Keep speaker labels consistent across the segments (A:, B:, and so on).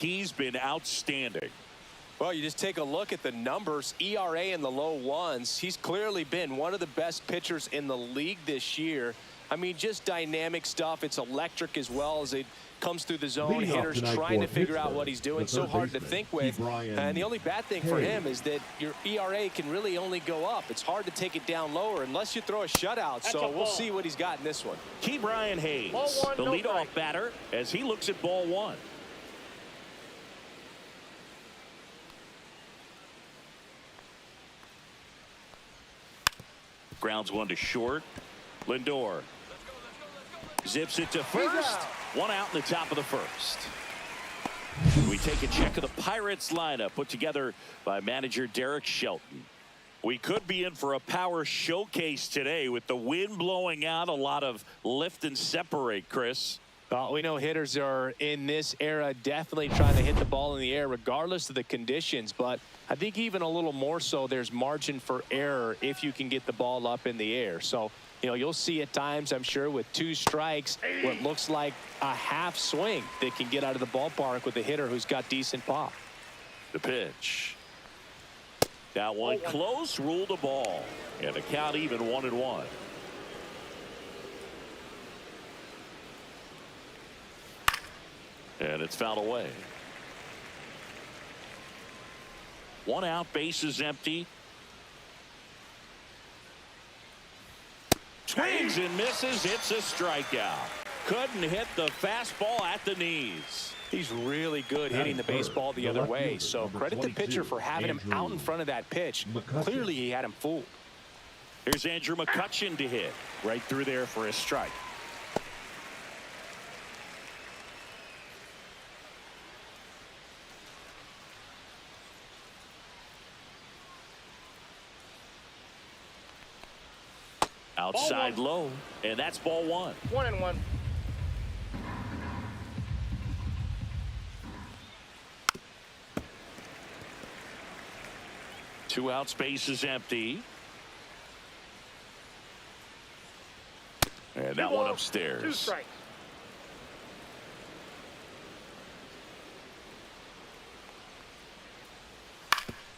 A: He's been outstanding.
B: Well, you just take a look at the numbers, ERA in the low ones. He's clearly been one of the best pitchers in the league this year. I mean, just dynamic stuff. It's electric as well as it comes through the zone. Hitters trying to figure out what he's doing. So hard to think with. And the only bad thing for him is that your ERA can really only go up. It's hard to take it down lower unless you throw a shutout. So we'll see what he's got in this one.
A: Brian Hayes, the leadoff batter, as he looks at ball one. Grounds one to short. Lindor zips it to first. One out in the top of the first. We take a check of the Pirates lineup put together by manager Derek Shelton. We could be in for a power showcase today with the wind blowing out, a lot of lift and separate, Chris.
B: Well, we know hitters are in this era definitely trying to hit the ball in the air regardless of the conditions, but I think even a little more so there's margin for error if you can get the ball up in the air. So, you know, you'll see at times, I'm sure, with 2 strikes, what looks like a half swing that can get out of the ballpark with a hitter who's got decent pop.
A: The pitch. That one close, ruled a ball. And the count even 1-1. And it's fouled away. 1 out, bases empty. Swings and misses. It's a strikeout. Couldn't hit the fastball at the knees.
B: He's really good hitting the baseball the other way. So credit the pitcher for having him out in front of that pitch. Clearly he had him fooled.
A: Here's Andrew McCutchen to hit. Right through there for a strike. Outside low, and that's ball 1.
C: 1-1.
A: Two out, space is empty. And that one upstairs.
C: 2 strikes.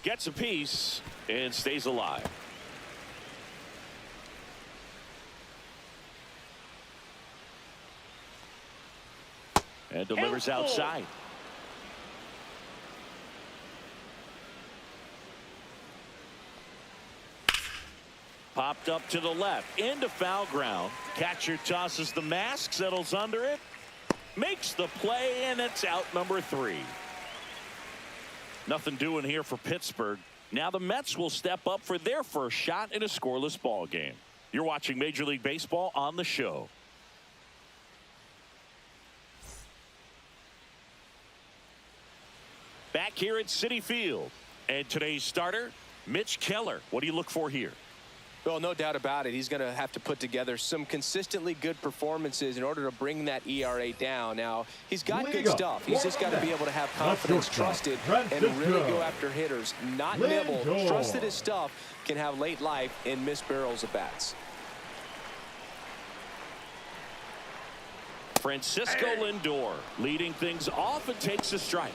A: Gets a piece and stays alive. And delivers outside. Popped up to the left into foul ground. Catcher tosses the mask, settles under it, makes the play, and it's out number 3. Nothing doing here for Pittsburgh. Now the Mets will step up for their first shot in a scoreless ball game. You're watching Major League Baseball on the show. Back here at Citi Field. And today's starter, Mitch Keller. What do you look for here?
B: Well, no doubt about it. He's going to have to put together some consistently good performances in order to bring that ERA down. Now, he's got good stuff. He's just got to be able to have confidence, trust it, and really go after hitters. Not nibble. Trust that his stuff can have late life and miss barrels of bats.
A: Francisco Lindor leading things off and takes a strike.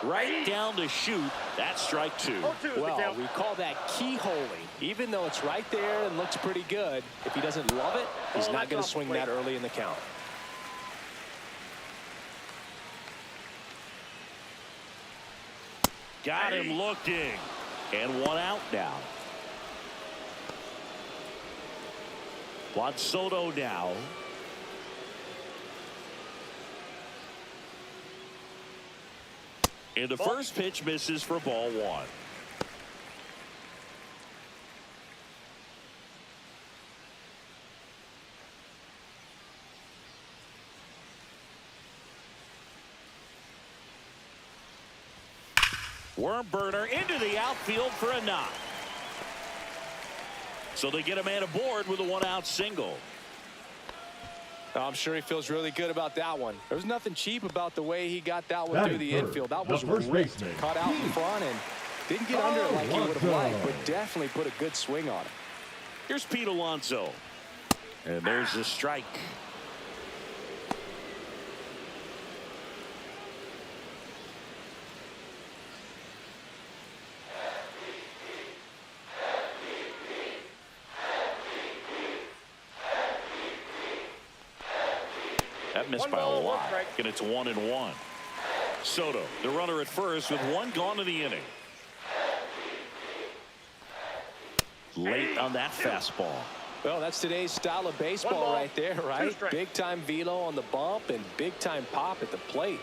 A: Right down to shoot. That's strike 2.
B: Well, we call that keyholing. Even though it's right there and looks pretty good, if he doesn't love it, he's not going to swing that early in the count.
A: Got him looking. And 1 out now. Juan Soto now. And the first pitch misses for ball 1. Worm burner into the outfield for a knock. So they get a man aboard with a 1-out single.
B: I'm sure he feels really good about that one. There was nothing cheap about the way he got that one through the infield. That was ripped. Caught out in front, and Didn't get under it like he would have liked, but definitely put a good swing on it.
A: Here's Pete Alonso. And there's the strike. That missed by a lot. And it's 1-1. Soto, the runner at first with one gone in the inning. Late on that fastball.
B: Well, that's today's style of baseball right there, right? Big time velo on the bump and big time pop at the plate.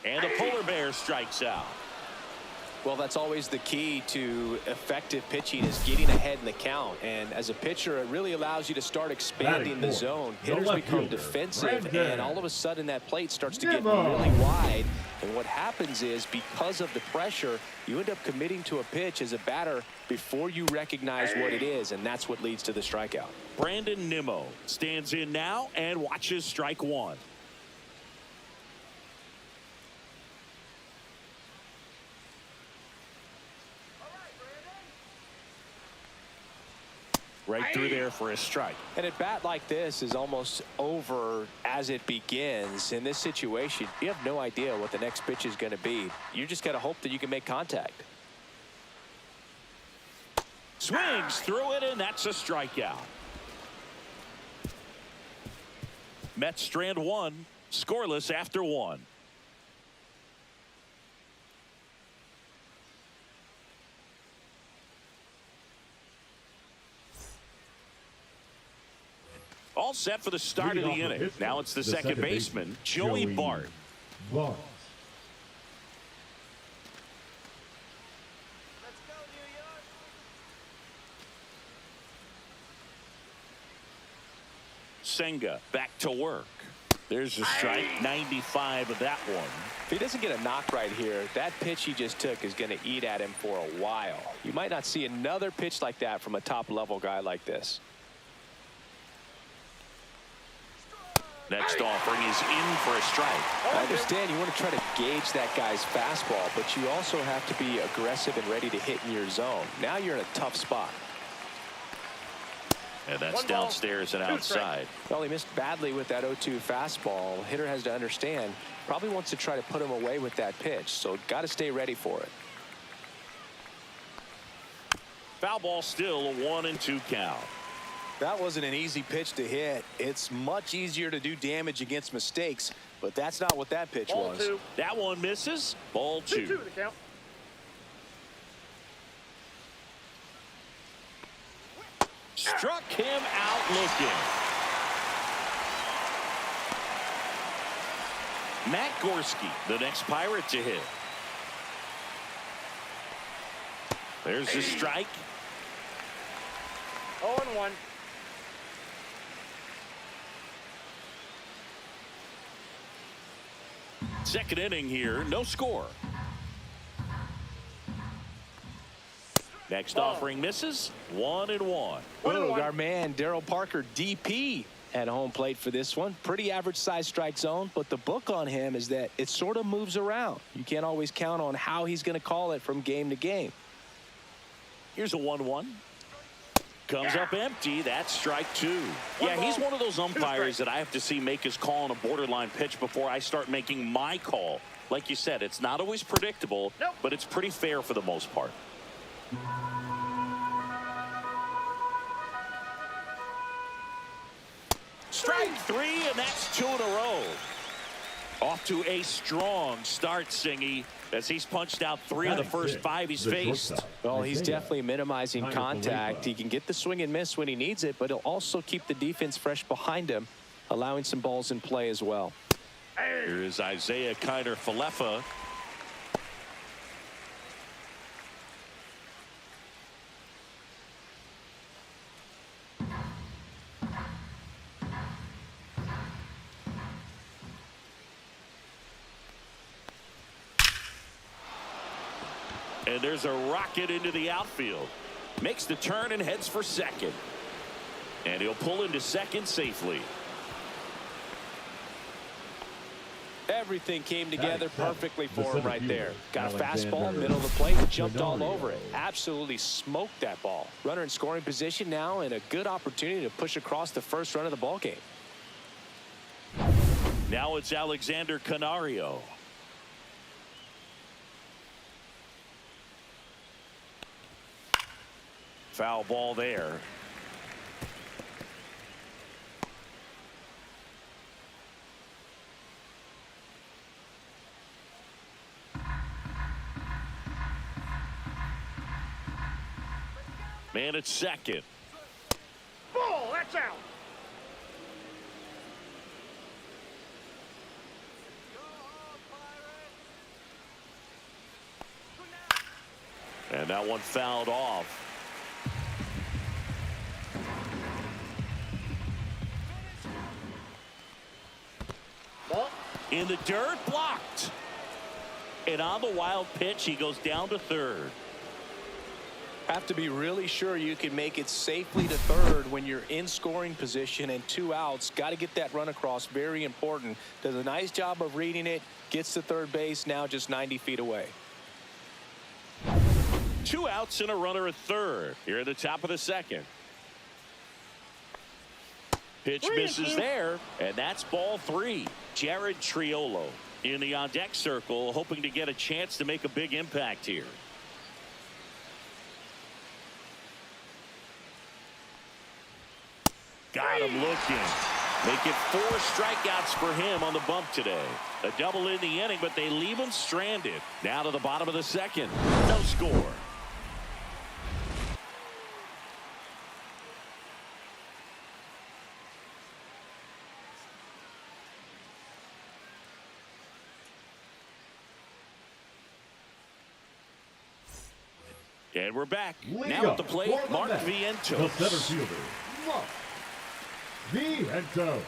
A: And the polar bear strikes out.
B: Well, that's always the key to effective pitching, is getting ahead in the count. And as a pitcher, it really allows you to start expanding the zone. Hitters become defensive, and all of a sudden that plate starts to get really wide. And what happens is, because of the pressure, you end up committing to a pitch as a batter before you recognize what it is, and that's what leads to the strikeout.
A: Brandon Nimmo stands in now and watches strike one. Right through there for a strike.
B: And a bat like this is almost over as it begins. In this situation, you have no idea what the next pitch is going to be. You just got to hope that you can make contact.
A: Swings through it, and that's a strikeout. Mets strand one, scoreless after one. All set for the start of the inning. Now it's the second baseman, Joey Bart. Senga back to work. There's a strike, 95 of that one.
B: If he doesn't get a knock right here, that pitch he just took is going to eat at him for a while. You might not see another pitch like that from a top-level guy like this.
A: Next offering is in for a strike.
B: I understand you want to try to gauge that guy's fastball, but you also have to be aggressive and ready to hit in your zone. Now you're in a tough spot.
A: And that's downstairs and outside.
B: Well, he missed badly with that 0-2 fastball. Hitter has to understand, probably wants to try to put him away with that pitch, so got to stay ready for it.
A: Foul ball still, a 1-2 count.
C: That wasn't an easy pitch to hit. It's much easier to do damage against mistakes, but that's not what that pitch was.
A: Two. That one misses. Ball two.
D: 2-2 the count.
A: Struck him out looking. Matt Gorski, the next Pirate to hit. There's the strike.
D: 0-1.
A: Second inning here, no score. Next offering misses. 1-1.
B: Our man Darryl Parker, DP, at home plate for this one. Pretty average size strike zone, but the book on him is that it sort of moves around. You can't always count on how he's going to call it from game to game.
A: Here's a 1-1. Comes up empty. That's strike two. Yeah, he's one of those umpires that I have to see make his call on a borderline pitch before I start making my call. Like you said, it's not always predictable, but it's pretty fair for the most part. Strike three, and that's 2 in a row. Off to a strong start, Singy, as he's punched out 3 of the first 5 he's faced.
B: Well, he's definitely minimizing contact. He can get the swing and miss when he needs it, but he'll also keep the defense fresh behind him, allowing some balls in play as well.
A: Here is Isaiah Kiner-Falefa. And there's a rocket into the outfield. Makes the turn and heads for second. And he'll pull into second safely.
B: Everything came together perfectly for him right there. Got a fastball, middle of the plate, jumped all over it. Absolutely smoked that ball. Runner in scoring position now, and a good opportunity to push across the first run of the ball game.
A: Now it's Alexander Canario. Foul ball there. Man at second.
D: Ball, that's out.
A: And that one fouled off.
D: Ball.
A: In the dirt, blocked. And on the wild pitch, he goes down to third.
B: Have to be really sure you can make it safely to third when you're in scoring position and 2 outs. Got to get that run across. Very important. Does a nice job of reading it. Gets to third base. Now just 90 feet away.
A: 2 outs and a runner at third. Here at the top of the second. Pitch misses there, and that's ball 3. Jared Triolo in the on-deck circle, hoping to get a chance to make a big impact here. Got him looking. Make it 4 strikeouts for him on the bump today. A double in the inning, but they leave him stranded. Now to the bottom of the second. No score. And we're back. Now at the plate, Mark Vientos.
E: The center fielder, Mark Vientos.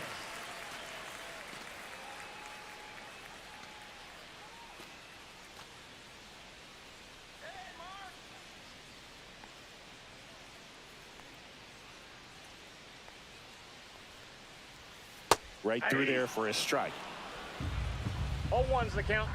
A: Right through there for a strike.
D: 0-1's the count.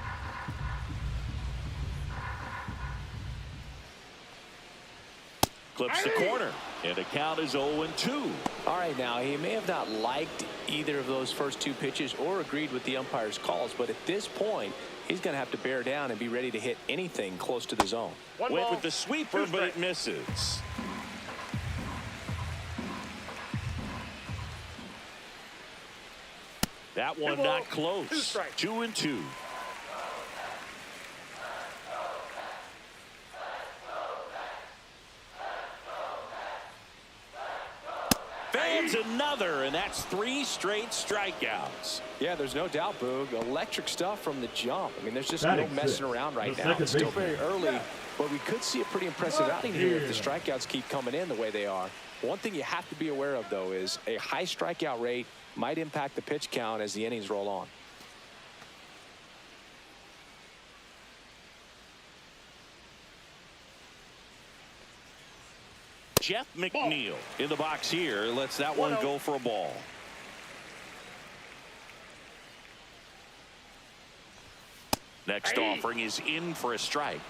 A: Clips the corner, and the count is 0-2.
B: All right, now he may have not liked either of those first 2 pitches or agreed with the umpire's calls, but at this point, he's going to have to bear down and be ready to hit anything close to the zone.
A: Went with the sweeper, but it misses. That one not close. 2-2. Fans another, and that's 3 straight strikeouts.
B: Yeah, there's no doubt, Boog. Electric stuff from the jump. I mean, there's just no messing around right now. It's still very early, but we could see a pretty impressive outing here if the strikeouts keep coming in the way they are. One thing you have to be aware of, though, is a high strikeout rate might impact the pitch count as the innings roll on.
A: Jeff McNeil in the box here lets that one go for a ball. Next offering is in for a strike.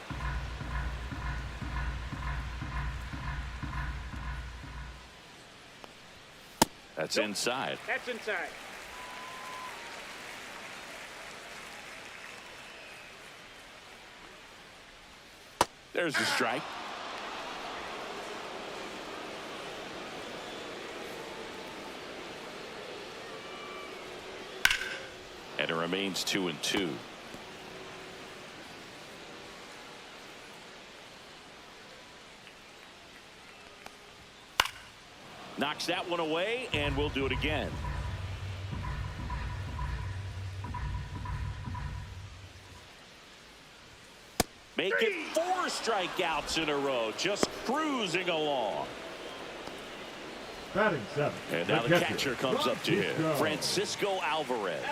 A: That's inside.
D: That's inside.
A: There's the strike. And it remains 2-2. Knocks that one away, and we'll do it again. Make it 4 strikeouts in a row, just cruising along.
E: Batting 7.
A: And now the catcher comes up to him, Francisco Alvarez.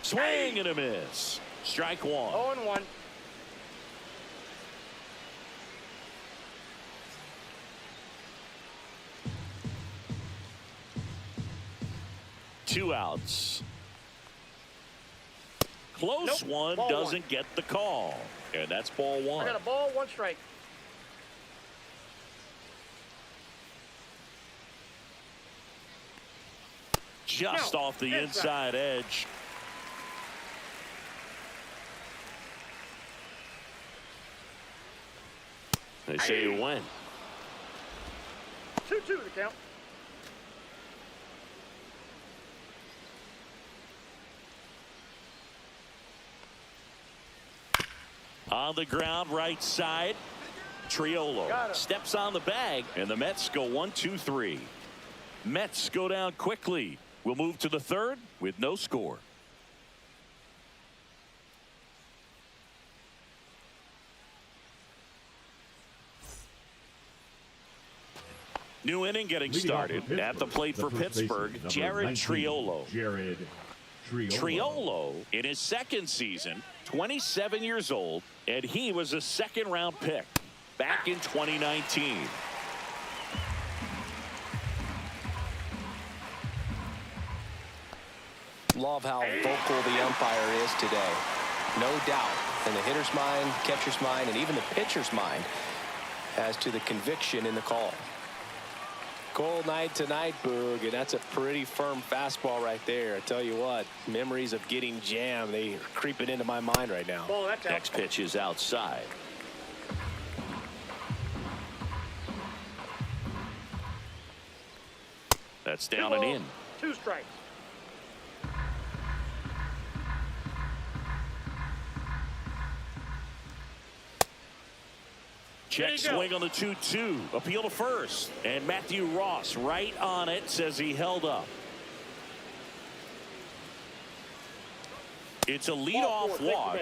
A: Swing and a miss. Strike 1.
D: 0-1.
A: 2 outs. Close one,
D: Ball
A: doesn't get the call. And that's ball
D: I
A: 1.
D: got a ball, 1 strike.
A: Just off the inside edge. They say you win.
D: 2-2 the count.
A: On the ground, right side. Triolo steps on the bag, and the Mets go 1-2-3. Mets go down quickly. We'll move to the 3rd with no score. New inning getting started. At the plate for Pittsburgh, Jared Triolo. Triolo in his 2nd season, 27 years old, and he was a 2nd-round pick back in 2019.
B: Love how vocal the umpire is today. No doubt in the hitter's mind, catcher's mind, and even the pitcher's mind as to the conviction in the call. Cold night tonight, Boog, and that's a pretty firm fastball right there. I tell you what, memories of getting jammed, they are creeping into my mind right now.
D: Ball, that's out.
A: Next pitch is outside. That's down and in.
D: 2 strikes.
A: Check swing on the 2-2. Appeal to first. And Matthew Ross right on it, says he held up. It's a leadoff walk,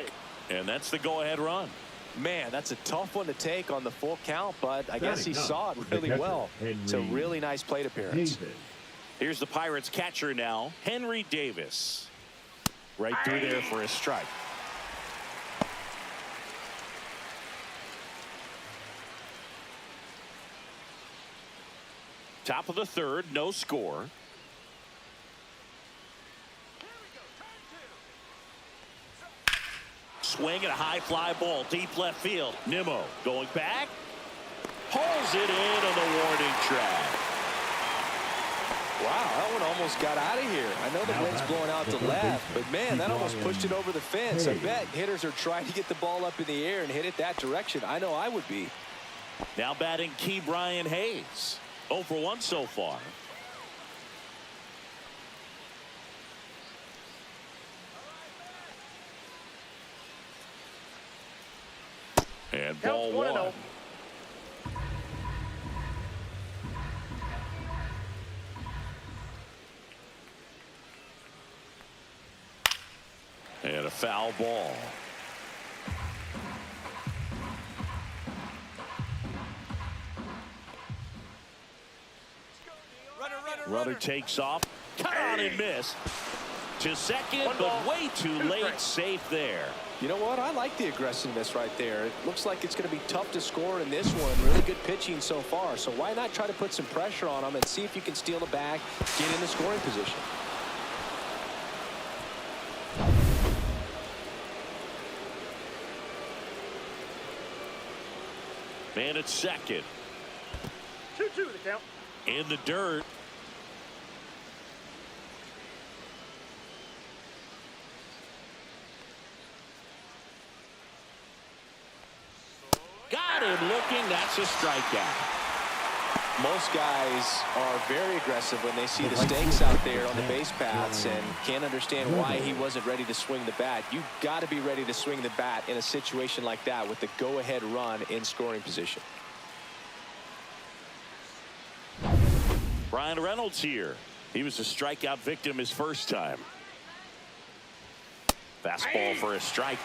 A: and that's the go-ahead run.
B: Man, that's a tough one to take on the full count, but I guess he saw it really well. It's a really nice plate appearance.
A: Here's the Pirates catcher now, Henry Davis. Right through there for a strike. Top of the 3rd, no score. Swing and a high fly ball, deep left field. Nimmo going back, pulls it in on the warning track.
B: Wow, that one almost got out of here. I know the wind's blowing out to left, but man, that almost pushed it over the fence. I bet hitters are trying to get the ball up in the air and hit it that direction. I know I would be.
A: Now batting Key Brian Hayes. 0 for 1 so far. And ball 1. And a foul ball. Runner takes off, cut on and missed to second, but way too late. Safe there.
B: You know what? I like the aggressiveness right there. It looks like it's going to be tough to score in this one. Really good pitching so far. So why not try to put some pressure on them and see if you can steal the bag, get in the scoring position.
A: Man at second.
D: 2-2 the count.
A: In the dirt. Got him looking. That's a strikeout.
B: Most guys are very aggressive when they see the stakes out there on the base paths and can't understand why he wasn't ready to swing the bat. You've got to be ready to swing the bat in a situation like that with the go-ahead run in scoring position.
A: Brian Reynolds here. He was a strikeout victim his first time. Fastball for a strike.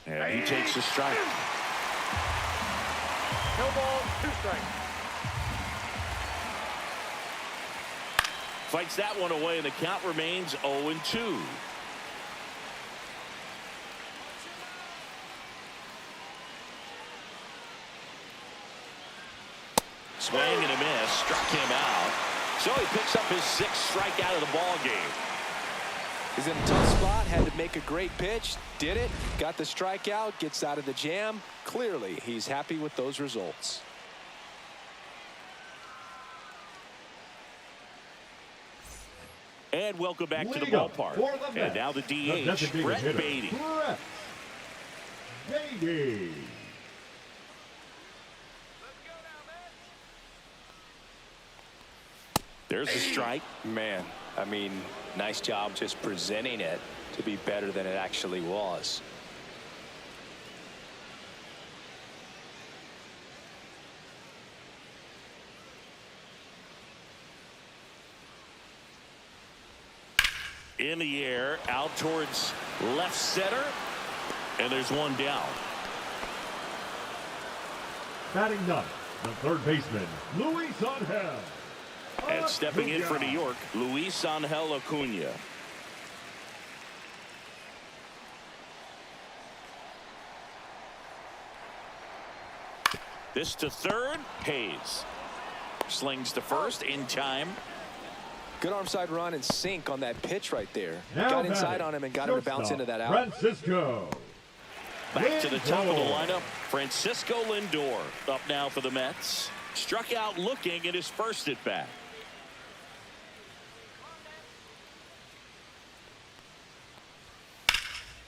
A: And he takes a strike.
D: No ball, 2 strikes.
A: fights that one away, and the count remains 0-2. Swing and a miss, struck him out. So he picks up his 6th strikeout of the ball game.
B: He's in a tough spot, had to make a great pitch, did it, got the strikeout, gets out of the jam. Clearly, he's happy with those results.
A: And welcome back to the ballpark. And now the DH, Brett Beatty.
E: Brett Beatty.
A: There's a strike.
B: Man, I mean, nice job just presenting it to be better than it actually was.
A: In the air, out towards left center. And there's one down.
E: Batting ninth, the third baseman, Luis Angel.
A: And stepping in for New York, Luis Angel Acuna. This to third, Hayes. Slings to first in time.
B: Good arm side run and sink on that pitch right there.
E: Now
B: got inside on him and got him to bounce into that out.
E: Francisco.
A: Back to the top of the lineup, Francisco Lindor up now for the Mets. Struck out looking at his first at bat.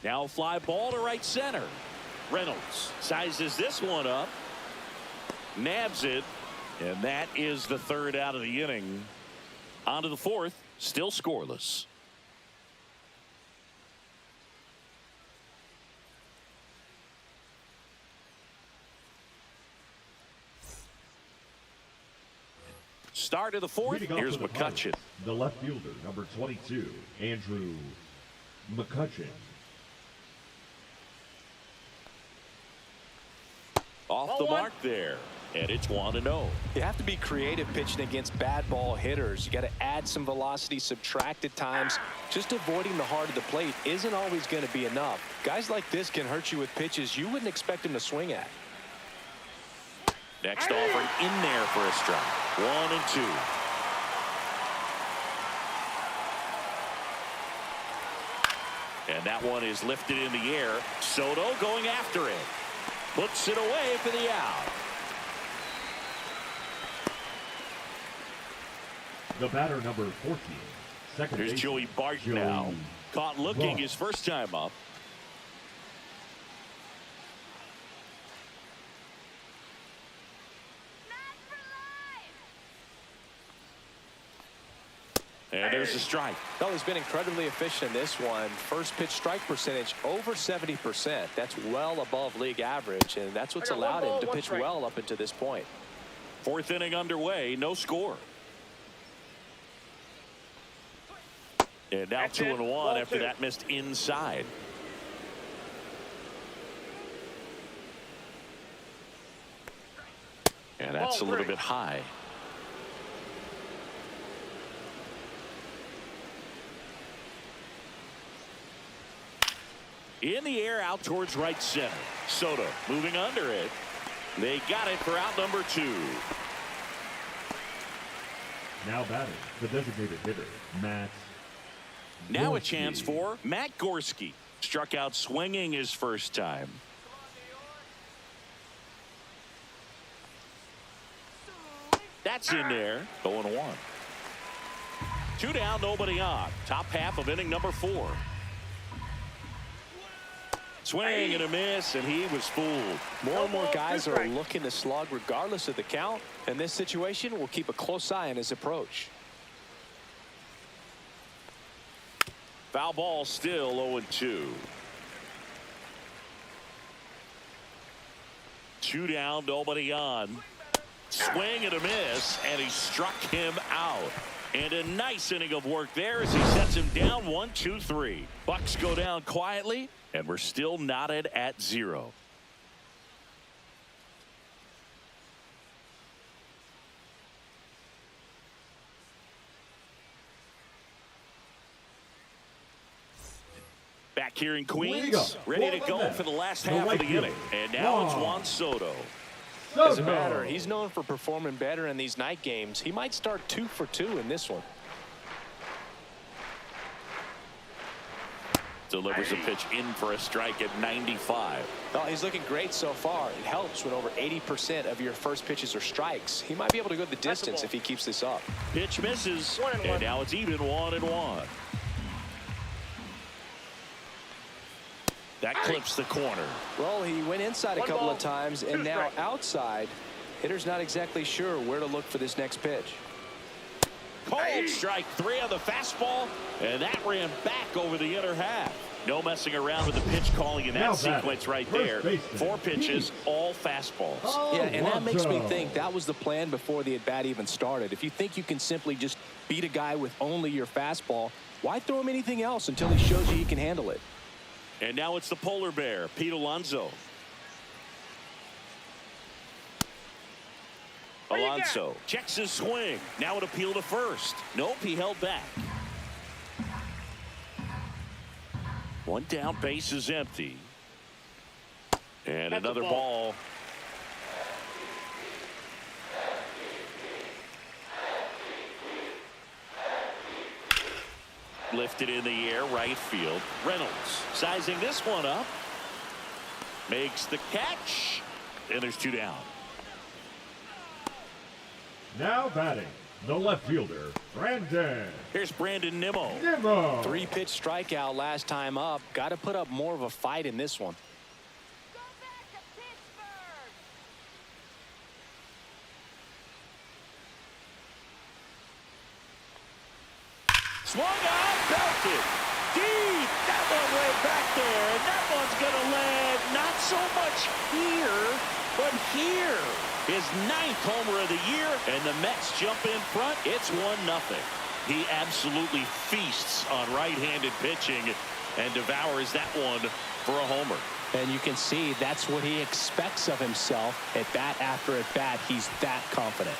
A: Now a fly ball to right center. Reynolds sizes this one up. Nabs it. And that is the third out of the inning. On to the fourth. Still scoreless. Start of the fourth.
E: Leading off
A: Here's
E: for the
A: McCutcheon.
E: Pirates, the left fielder, number 22, Andrew McCutcheon.
A: Off the mark there. And it's 1-0.
B: You have to be creative pitching against bad ball hitters. You got to add some velocity, subtract at times. Just avoiding the heart of the plate isn't always going to be enough. Guys like this can hurt you with pitches you wouldn't expect him to swing at.
A: Next offering in there for a strike. 1-2. And that one is lifted in the air. Soto going after it. Puts it away for the out.
E: The batter, number 14, second
A: Here's
E: baseman,
A: Joey Bart
E: Joey
A: now. Caught looking
E: Bart.
A: his first time up. And there's a strike.
B: Well, he's been incredibly efficient in this one. First pitch strike percentage over 70%. That's well above league average, and that's what's allowed him to pitch well up until this point.
A: Fourth inning underway, no score. And now 2-1 after that missed inside. And that's a little bit high. In the air out towards right center. Soto moving under it. They got it for out number 2.
E: Now batting, the designated hitter, Matt.
A: Now a
E: Gorski.
A: chance for Matt Gorski. Struck out swinging his first time. That's in there. 0-1. 2 down, nobody on. Top half of inning number 4. Swing and a miss, and he was fooled.
B: More and more guys are looking to slug regardless of the count. In this situation, we'll keep a close eye on his approach.
A: Foul ball still 0-2. 2 down, nobody on. Swing and a miss, and he struck him out. And a nice inning of work there as he sets him down 1-2-3. Bucks go down quietly, and we're still knotted at 0. Back here in Queens, ready to go for the last half of the inning. And now it's Juan Soto.
B: Doesn't matter. He's known for performing better in these night games. He might start 2 for 2 in this one.
A: Delivers a pitch in for a strike at 95.
B: Well, he's looking great so far. It helps when over 80% of your first pitches are strikes. He might be able to go the distance if he keeps this up.
A: Pitch misses, and now it's even 1-1. That clips the corner.
B: Well, he went inside a couple of times, and now outside. Hitter's not exactly sure where to look for this next pitch.
A: Cold strike 3 on the fastball, and that ran back over the inner half. No messing around with the pitch calling in that sequence right there. 4 pitches, all fastballs.
B: Yeah, and that makes me think that was the plan before the at-bat even started. If you think you can simply just beat a guy with only your fastball, why throw him anything else until he shows you he can handle it?
A: And now it's the polar bear, Pete Alonso. Alonso checks his swing. Now an appeal to first. Nope, he held back. 1 down, base is empty. And another ball. Lifted in the air, right field. Reynolds sizing this one up. Makes the catch. And there's 2 down.
E: Now batting, the left fielder, Brandon.
A: Here's Brandon Nimmo.
B: 3-pitch strikeout last time up. Got to put up more of a fight in this one.
F: Go back to Pittsburgh.
A: Swung on, belted. Deep. That one way back there. And that one's going to land not so much here, but here. His 9th homer of the year, and the Mets jump in front. It's 1-0. He absolutely feasts on right-handed pitching and devours that one for a homer.
B: And you can see that's what he expects of himself. At bat after at bat, he's that confident.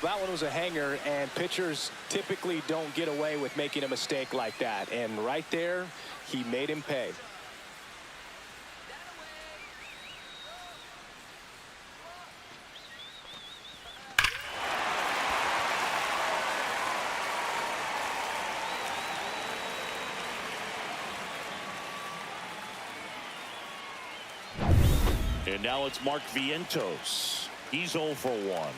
B: That one was a hanger, and pitchers typically don't get away with making a mistake like that. And right there, he made him pay.
A: And now it's Mark Vientos. He's 0 for 1.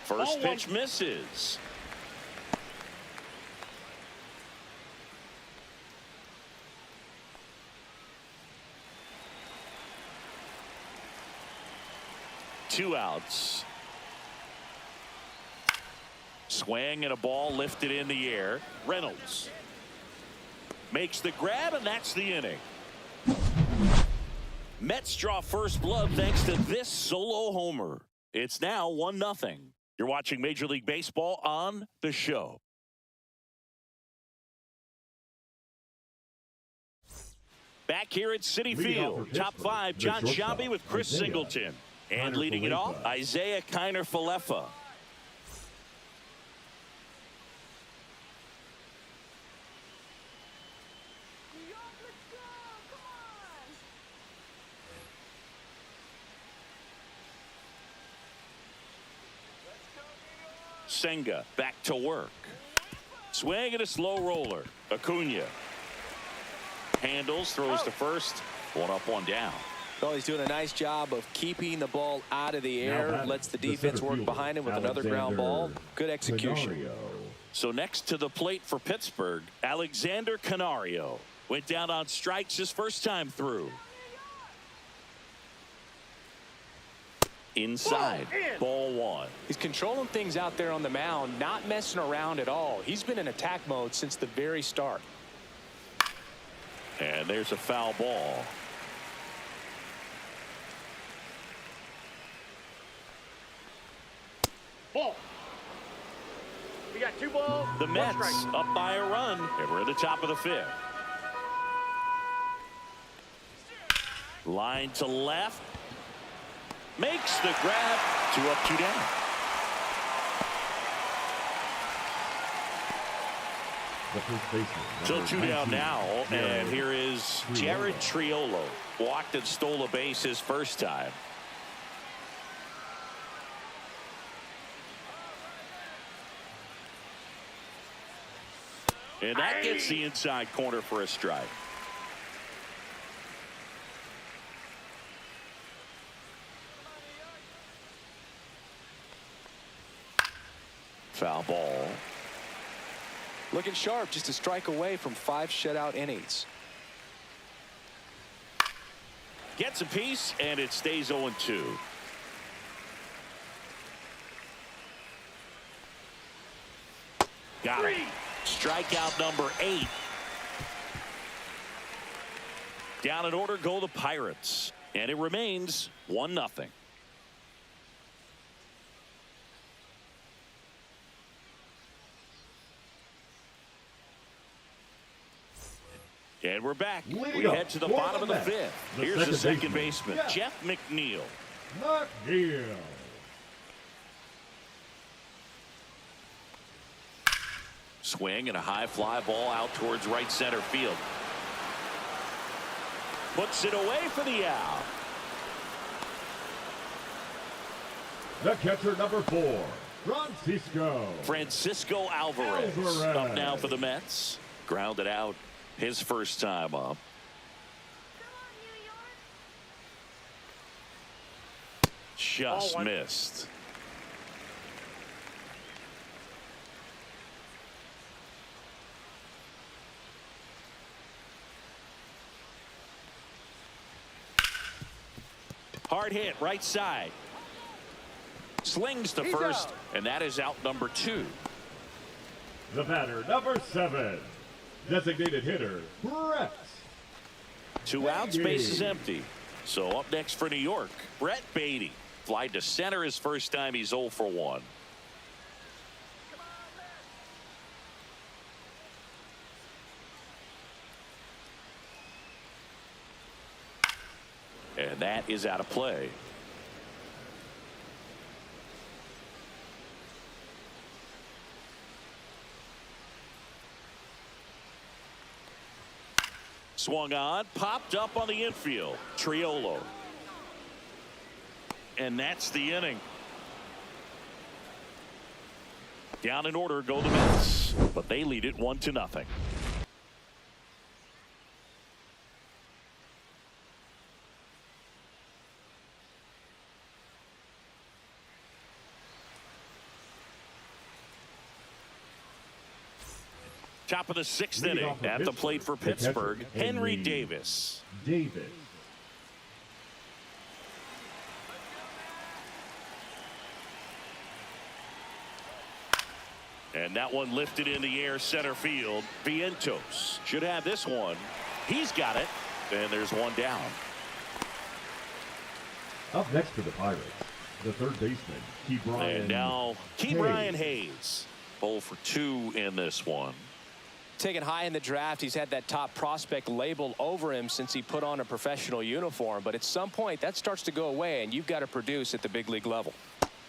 A: First pitch misses. Two outs. Swing and a ball lifted in the air. Reynolds makes the grab, and that's the inning. Mets draw first blood thanks to this solo homer. It's now 1-0. You're watching Major League Baseball on The Show. Back here at Citi Field, top 5, John Sciambi with Chris Singleton. And leading it off, Isaiah Kiner-Falefa. Senga back to work. Swing and a slow roller. Acuna handles, throws to first. 1 up, 1 down.
B: Well, he's doing a nice job of keeping the ball out of the air. Lets the defense work behind him with another ground ball. Good execution.
A: So next to the plate for Pittsburgh, Alexander Canario went down on strikes his first time through. Inside, ball 1.
B: He's controlling things out there on the mound, not messing around at all. He's been in attack mode since the very start.
A: And there's a foul ball.
D: Ball. We got 2 balls,
A: The
D: 1
A: Mets
D: strike.
A: up by a run, and we're at the top of the 5th. Line to left. Makes the grab. 2 up, 2 down.
E: The first baseman.
A: So
E: number
A: 2 down
E: 19,
A: now, and
E: Jared
A: here is Jared Triolo. Walked and stole a base his first time. And that gets the inside corner for a strike. Foul ball.
B: Looking sharp, just a strike away from 5 shutout innings.
A: Gets a piece, and it stays 0-2. Got it. Strikeout number 8. Down in order go the Pirates. And it remains 1-0. And we're back. We head to the bottom of the 5th. Here's the second baseman, Jeff McNeil.
E: McNeil.
A: Swing and a high fly ball out towards right center field. Puts it away for the out.
E: The catcher, number 4,
A: Francisco Alvarez. Up now for the Mets. Grounded out his first time up. Just missed. Hard hit right side. Slings to first, and that is out number 2.
E: The batter, number 7, designated hitter, Brett.
A: 2 outs, base is empty. So up next for New York, Brett Beatty. Fly to center his first time. He's 0 for 1. And that is out of play. Swung on, popped up on the infield. Triolo. And that's the inning. Down in order go the Mets, but they lead it 1-0. Top of the 6th inning at the plate for Pittsburgh, Henry Davis. And that one lifted in the air center field. Vientos should have this one. He's got it. And there's one down.
E: Up next for the Pirates, the third baseman, Ke'Bryan.
A: And now Ke'Bryan Hayes. 0 for 2 in this one.
B: Taken high in the draft, he's had that top prospect label over him since he put on a professional uniform. But at some point, that starts to go away, and you've got to produce at the big league level.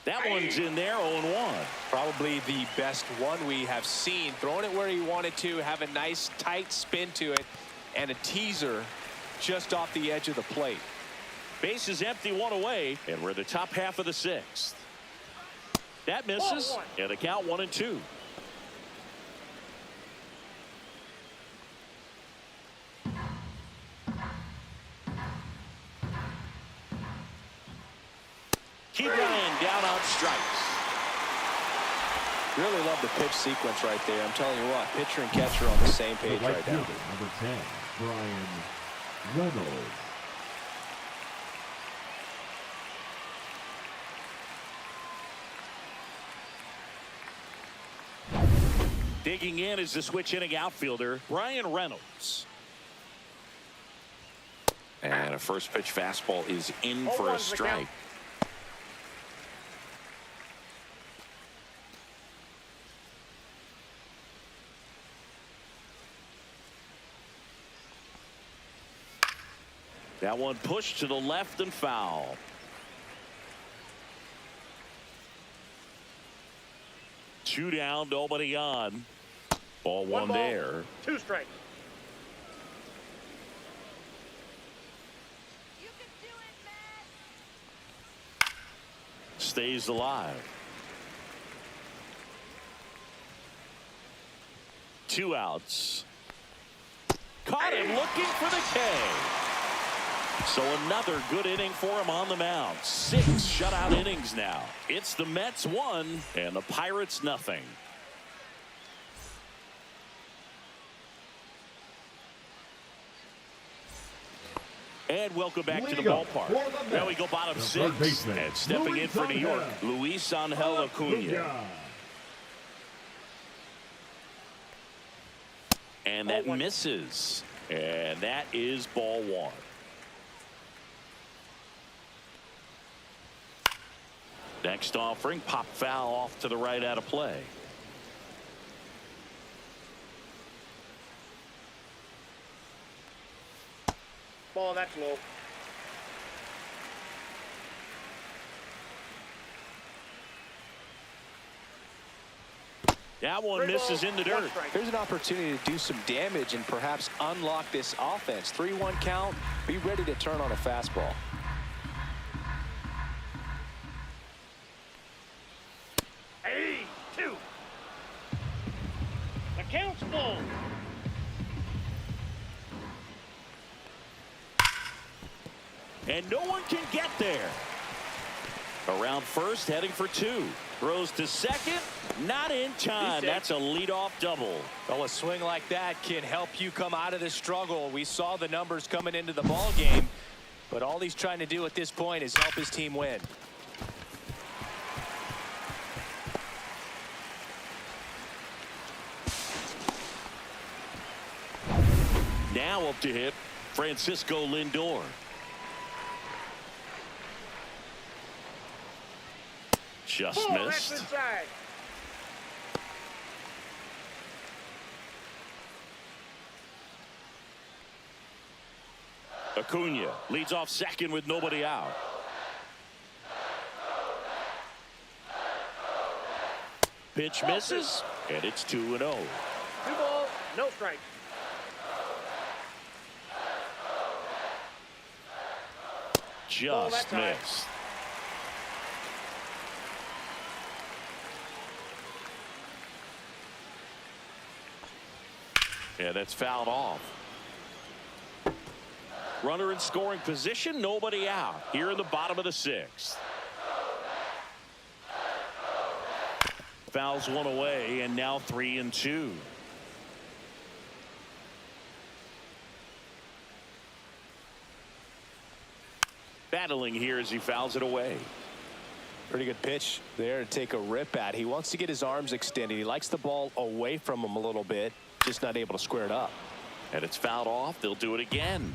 A: That one's in there, 0-1.
B: Probably the best one we have seen. Throwing it where he wanted to, have a nice tight spin to it, and a teaser just off the edge of the plate.
A: Base is empty, 1 away, and we're in the top half of the 6th. That misses, and a count 1-2. Ke'Bryan down on strikes.
B: Really love the pitch sequence right there. I'm telling you what, pitcher and catcher on the same page
E: The right
B: right now.
E: fielder, number 10, Brian Reynolds.
A: Digging in is the switch inning outfielder, Brian Reynolds. And a first pitch fastball is in for a strike. That one pushed to the left and foul. Two down, nobody on. Ball one
D: ball,
A: there.
D: 2 strikes.
F: You can do it, man.
A: Stays alive. 2 outs. Caught him looking for the K. So another good inning for him on the mound. 6 shutout innings now. It's the Mets 1 and the Pirates nothing. And welcome back to the ballpark. Now we go bottom 6. And stepping in for New York, Luis Angel Acuna. And that misses. And that is ball 1. Next offering, pop foul off to the right out of play.
D: Ball, that's low.
A: That one
D: 3
A: misses
D: balls,
A: in the
D: 1
A: dirt.
D: strike.
B: There's an opportunity to do some damage and perhaps unlock this offense. 3-1 count. Be ready to turn on a fastball.
D: Hey, 2. The count's full.
A: And no one can get there. Around first, heading for 2. Throws to second. Not in time. That's a leadoff double.
B: Well, a swing like that can help you come out of the struggle. We saw the numbers coming into the ball game, but all he's trying to do at this point is help his team win.
A: Now up to hit, Francisco Lindor. Just
D: Ball, that's
A: missed.
D: inside.
A: Acuna leads off second with nobody out. Pitch misses, and it's 2-0.
D: 2 balls, no strikes. Ball,
A: Just
D: that's high.
A: missed. Yeah, that's fouled off. Runner in scoring position, nobody out. Here in the bottom of the 6th. Fouls one away, and now 3-2. Battling here as he fouls it away.
B: Pretty good pitch there to take a rip at. He wants to get his arms extended. He likes the ball away from him a little bit, just not able to square it up.
A: And it's fouled off. They'll do it again.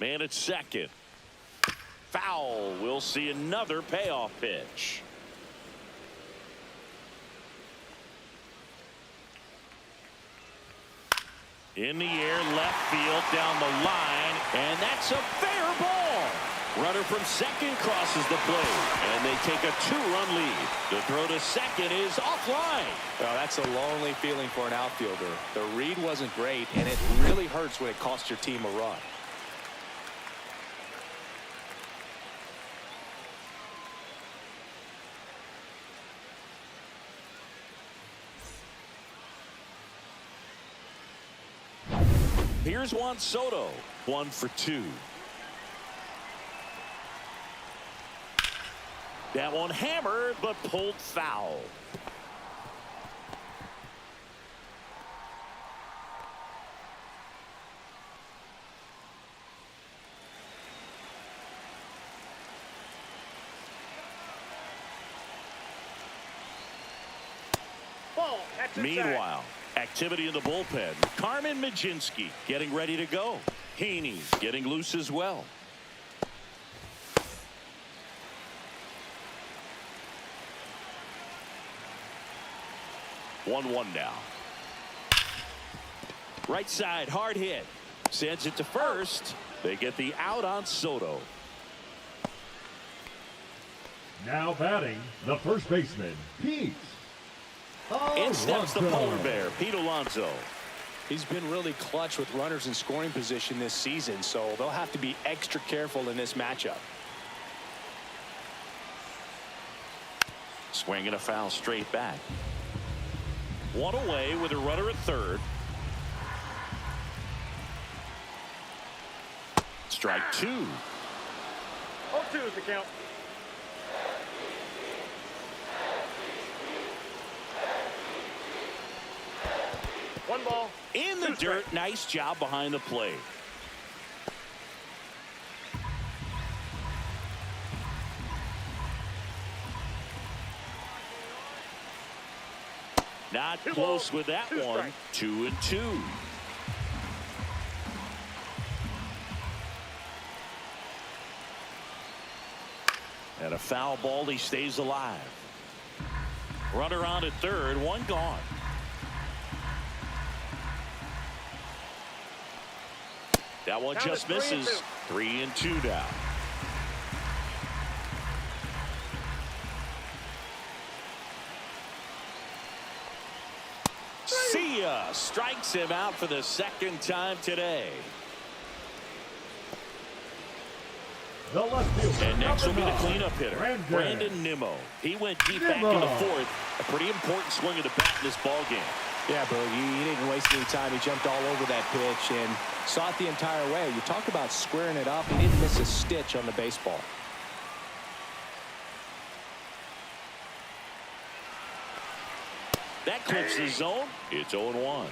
A: Man at second. Foul. We'll see another payoff pitch. In the air, left field, down the line, and that's a fair ball. Runner from second crosses the plate, and they take a 2-run lead. The throw to second is offline.
B: Well, that's a lonely feeling for an outfielder. The read wasn't great, and it really hurts when it costs your team a run.
A: Here's Juan Soto, 1 for 2. That one hammered, but pulled foul.
D: Ball, that's inside.
A: Meanwhile, activity in the bullpen. Carmen Majinski getting ready to go. Heaney getting loose as well. One now. Right side, hard hit. Sends it to first. They get the out on Soto.
E: Now batting, the first baseman, Pete.
A: In steps the polar bear, Pete Alonso.
B: He's been really clutch with runners in scoring position this season, so they'll have to be extra careful in this matchup.
A: Swing and a foul straight back. One away with a runner at third. Strike two.
D: 0-2 is the count. One ball.
A: In the
D: Two
A: dirt.
D: strikes.
A: Nice job behind the plate. Not
D: Two
A: close
D: balls,
A: with that
D: two
A: one.
D: strikes.
A: 2-2. And a foul ball. He stays alive. Runner on at third. One gone. That one
D: Count
A: just
D: it, 3-2.
A: misses. 3-2 now. See ya. Strikes him out for the second time today.
E: The left fielder.
A: And next will be the
E: number 9,
A: cleanup hitter, Brandon Nimmo. He went deep back in the
E: Nimmo.
A: fourth. A pretty important swing of the bat in this ball game.
B: Yeah, Bill, he didn't waste any time. He jumped all over that pitch and saw it the entire way. You talk about squaring it up. He didn't miss a stitch on the baseball.
A: That clips the zone. It's 0-1.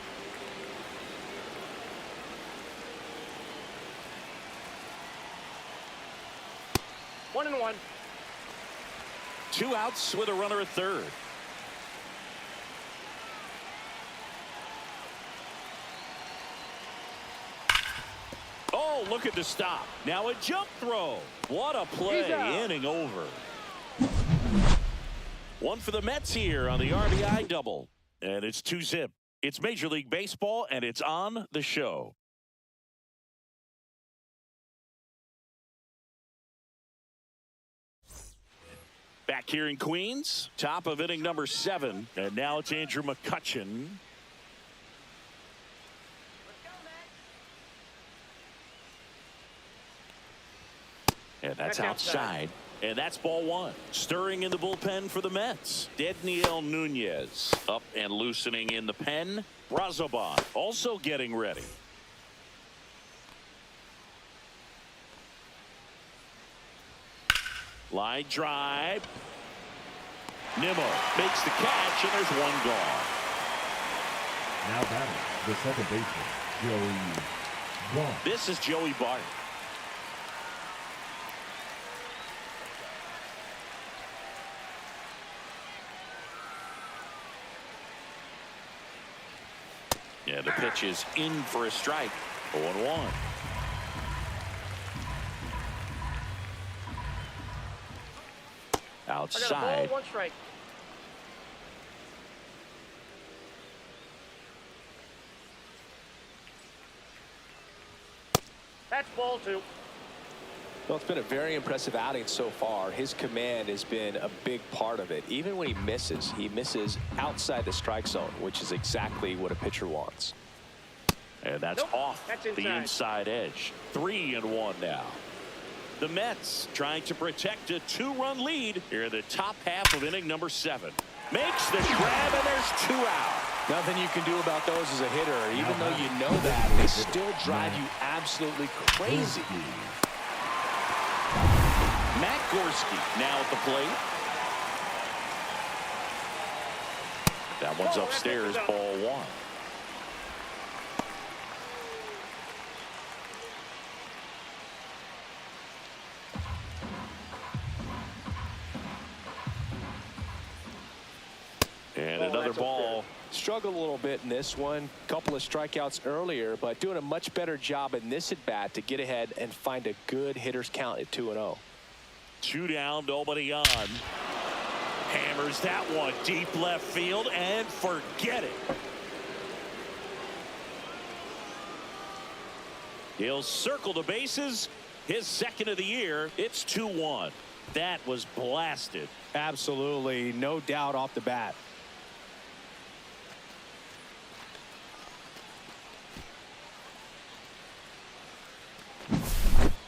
D: One and one.
A: Two outs with a runner at third. Oh, look at the stop. Now a jump throw. What a play.
D: He's out.
A: Inning over. One for the Mets here on the RBI double. And it's 2-zip. It's Major League Baseball, and it's on the show. Back here in Queens, top of inning number 7. And now it's Andrew McCutchen. And that's outside. And that's ball one. Stirring in the bullpen for the Mets. Dedniel Nunez up and loosening in the pen. Brazoban also getting ready. Line drive. Nimmo makes the catch, and there's one gone.
E: Now batting, the second baseman, Joey Bart.
A: This is Joey Bart. Yeah, the pitch is in for a strike. 0-1.
D: I got a ball,
A: Outside.
D: one strike. That's ball two.
B: Well, it's been a very impressive outing so far. His command has been a big part of it. Even when he misses outside the strike zone, which is exactly what a pitcher wants.
A: And that's
D: Nope,
A: off
D: that's
A: the inside edge. 3-1 now. The Mets trying to protect a 2-run lead here in the top half of inning number 7. Makes the grab, and there's 2 out.
B: Nothing you can do about those as a hitter. Even though you know that, they still drive you absolutely crazy.
A: Matt Gorski now at the plate. That one's upstairs, ball one. And another ball.
B: Struggled a little bit in this one. Couple of strikeouts earlier, but doing a much better job in this at bat to get ahead and find a good hitter's count at 2-0.
A: 2 down, nobody on. Hammers that one deep left field and forget it. He'll circle the bases. His second of the year. It's 2-1. That was blasted.
B: Absolutely, no doubt off the bat.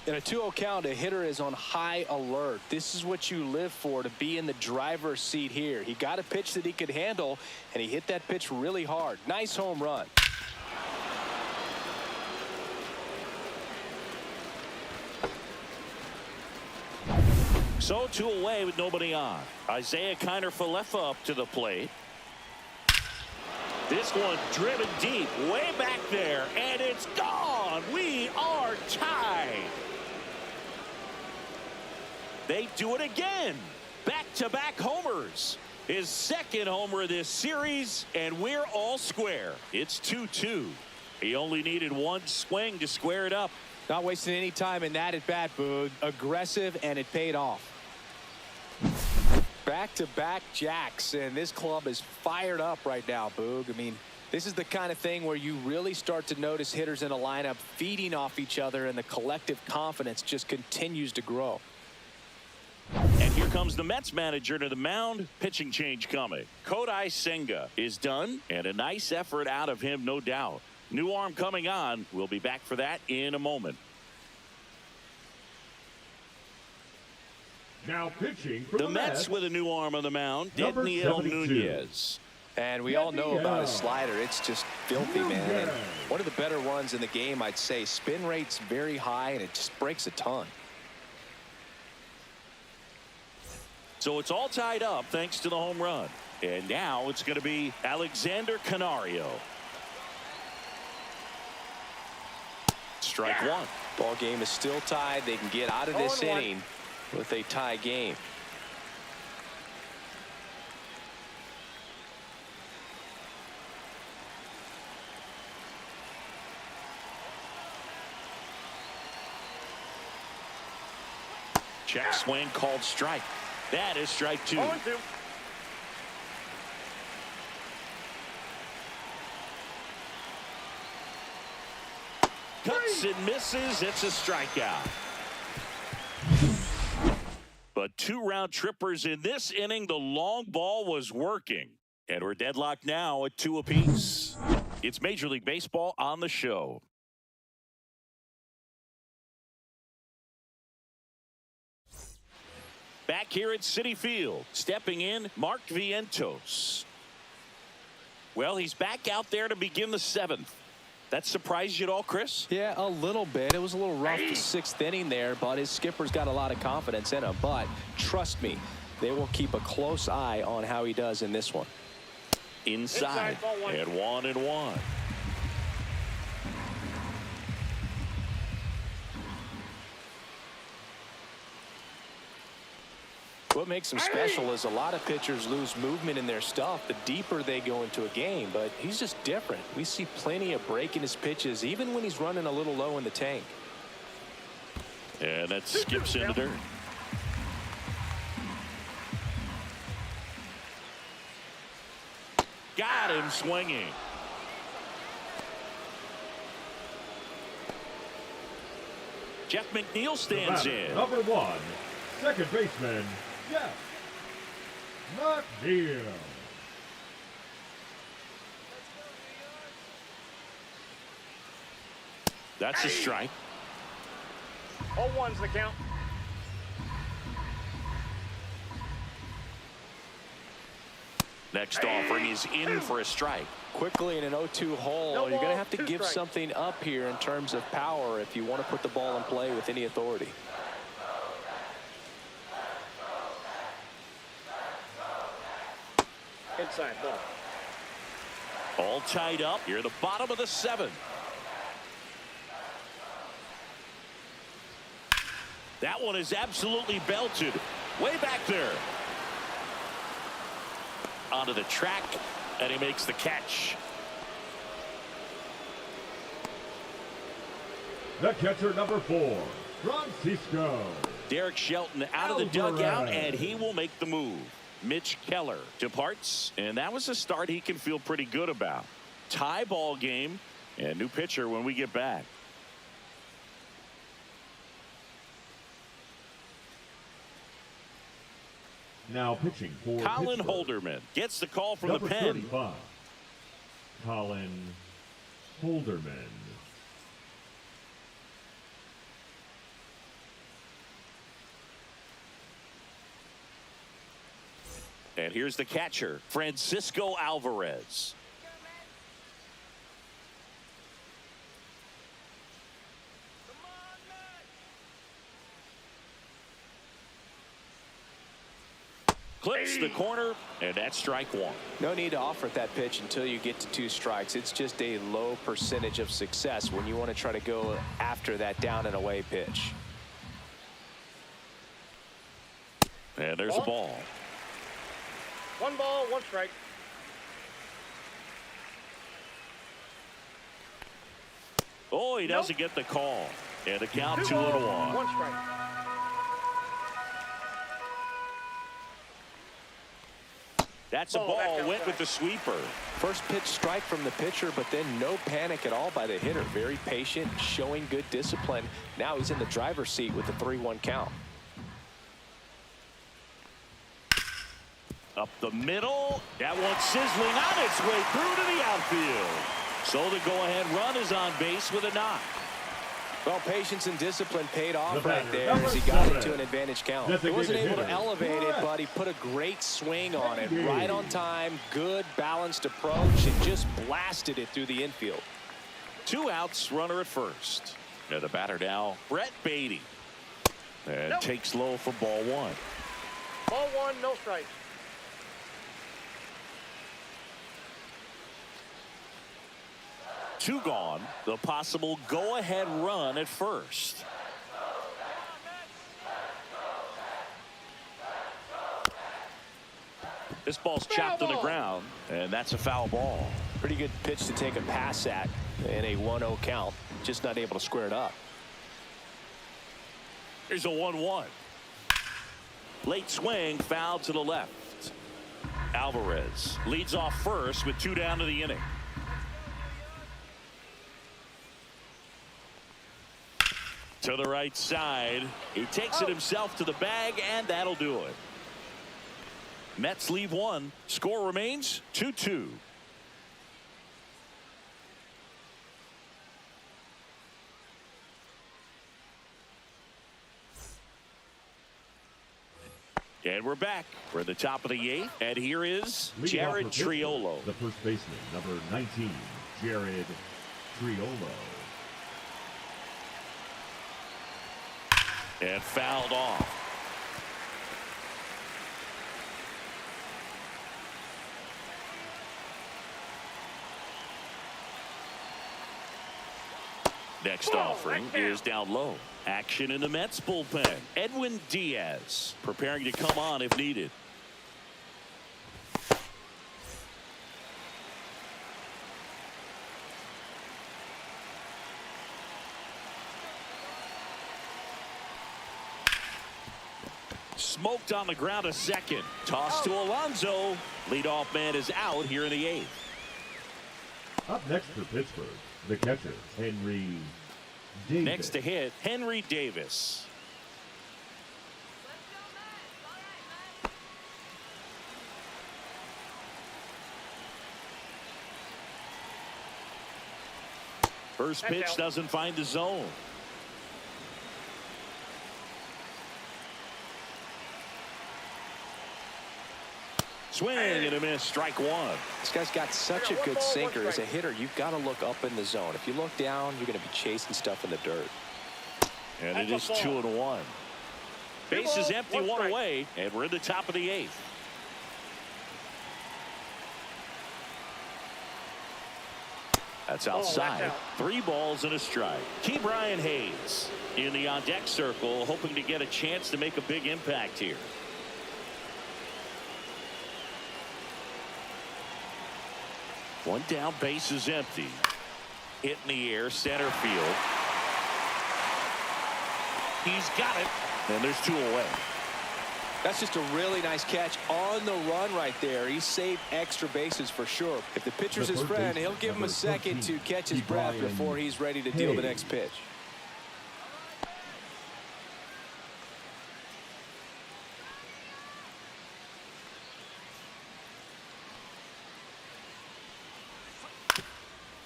B: In a 2-0 count, a hitter is on high alert. This is what you live for, to be in the driver's seat here. He got a pitch that he could handle, and he hit that pitch really hard. Nice home run.
A: So 2 away with nobody on. Isaiah Kiner-Falefa up to the plate. This one driven deep, way back there, and it's gone. We are tied. They do it again. Back-to-back homers. His second homer of this series, and we're all square. It's 2-2. He only needed one swing to square it up.
B: Not wasting any time in that at bat, Boog. Aggressive, and it paid off. Back-to-back jacks, and this club is fired up right now, Boog. I mean, this is the kind of thing where you really start to notice hitters in a lineup feeding off each other, and the collective confidence just continues to grow.
A: And here comes the Mets manager to the mound. Pitching change coming. Kodai Senga is done, and a nice effort out of him, no doubt. New arm coming on. We'll be back for that in a moment.
E: Now pitching for
A: The Mets with a new arm on the mound.
E: Number
A: Daniel
E: 72.
A: Nunez.
B: And we all know about his slider. It's just filthy, man. And one of the better ones in the game, I'd say. Spin rate's very high, and it just breaks a ton.
A: So it's all tied up thanks to the home run. And now it's going to be Alexander Canario. Strike one.
B: Ball game is still tied. They can get out of this
D: 0-1.
B: inning with a tie game.
A: Check swing called strike. That is strike two.
D: 0-2.
A: Cuts and misses. It's a strikeout. But 2 round trippers in this inning. The long ball was working. And we're deadlocked now at 2 apiece. It's Major League Baseball on the show. Back here at Citi Field, stepping in, Mark Vientos. Well, he's back out there to begin the 7th. That surprised you at all, Chris?
B: Yeah, a little bit. It was a little rough the 6th inning there, but his skipper's got a lot of confidence in him. But trust me, they will keep a close eye on how he does in this one.
A: Inside,
D: ball one.
A: and 1-1.
B: What makes him special is a lot of pitchers lose movement in their stuff the deeper they go into a game, but he's just different. We see plenty of breaking his pitches, even when he's running a little low in the tank.
A: And that skips into dirt. Got him swinging. Jeff McNeil stands in.
E: Number 1, second baseman, Jeff McNeil.
A: That's a strike.
D: 0-1's the count.
A: Next offering is in for a strike.
B: Quickly in an 0-2 hole,
D: No
B: you're going to
D: ball,
B: have to
D: 2
B: give
D: strikes.
B: something up here in terms of power if you want to put the ball in play with any authority.
D: Inside ball.
A: All tied up here at the bottom of the 7th. That one is absolutely belted. Way back there. Onto the track, and he makes the catch.
E: The catcher, number 4, Francisco.
A: Derek Shelton out of the dugout, and he will make the move. Mitch Keller departs, and that was a start he can feel pretty good about. Tie ball game, and new pitcher when we get back.
E: Now pitching for
A: Colin
E: Pittsburgh,
A: Holderman gets the call from
E: number
A: the pen.
E: 35, Colin Holderman.
A: And here's the catcher, Francisco Alvarez. Clips the corner, and that's strike one.
B: No need to offer at that pitch until you get to 2 strikes. It's just a low percentage of success when you want to try to go after that down and away pitch.
A: And there's a ball.
D: 1 ball, 1 strike.
A: Oh, he doesn't get the call. And the count 2-1.
D: 1 strike.
A: That's a ball. Went with the sweeper.
B: First pitch strike from the pitcher, but then no panic at all by the hitter. Very patient, showing good discipline. Now he's in the driver's seat with the 3-1 count.
A: Up the middle. That one's sizzling on its way through to the outfield. So the go-ahead run is on base with a knock.
B: Well, patience and discipline paid off right there
E: number
B: as he got
E: 7.
B: into an advantage count. He
E: Designated
B: wasn't able to
E: hitter.
B: elevate it, but he put a great swing on it. Right on time, good balanced approach, and just blasted it through the infield.
A: 2 outs, runner at first. And the batter now, Brett Beatty. And takes low for ball 1.
D: Ball 1, no strikes.
A: 2 gone. The possible go-ahead run at first. This ball's chopped to the ground, and that's a foul ball.
B: Pretty good pitch to take a pass at in a 1-0 count. Just not able to square it up.
A: Here's a 1-1. Late swing, foul to the left. Alvarez leads off first with 2 down to the inning. To the right side. He takes it himself to the bag, and that'll do it. Mets leave 1. Score remains 2-2. And we're back. We're at the top of the 8th, and here is
E: Leading off
A: Jared
E: for Pittsburgh,
A: Triolo.
E: the first baseman, number 19, Jared Triolo.
A: And fouled off. Next offering is down low. Action in the Mets bullpen. Edwin Diaz preparing to come on if needed. Smoked on the ground a second. Toss to Alonso. Leadoff man is out here in the 8th.
E: Up next for Pittsburgh, the catcher, Henry Davis.
A: Next to hit, Henry Davis. First pitch doesn't find the zone. Swing and a miss, strike 1.
B: This guy's got such a good sinker. As a hitter, you've got to look up in the zone. If you look down, you're going to be chasing stuff in the dirt.
A: And it is 2-1. Base is empty, 1 away, and we're in the top of the 8th. That's outside. 3 balls and a strike. Key Brian Hayes in the on-deck circle, hoping to get a chance to make a big impact here. One down, base is empty. Hit in the air, center field. He's got it, and there's 2 away.
B: That's just a really nice catch on the run right there. He saved extra bases for sure. If the pitcher's his friend, he'll give him a second to catch his breath before he's ready to deal the next pitch.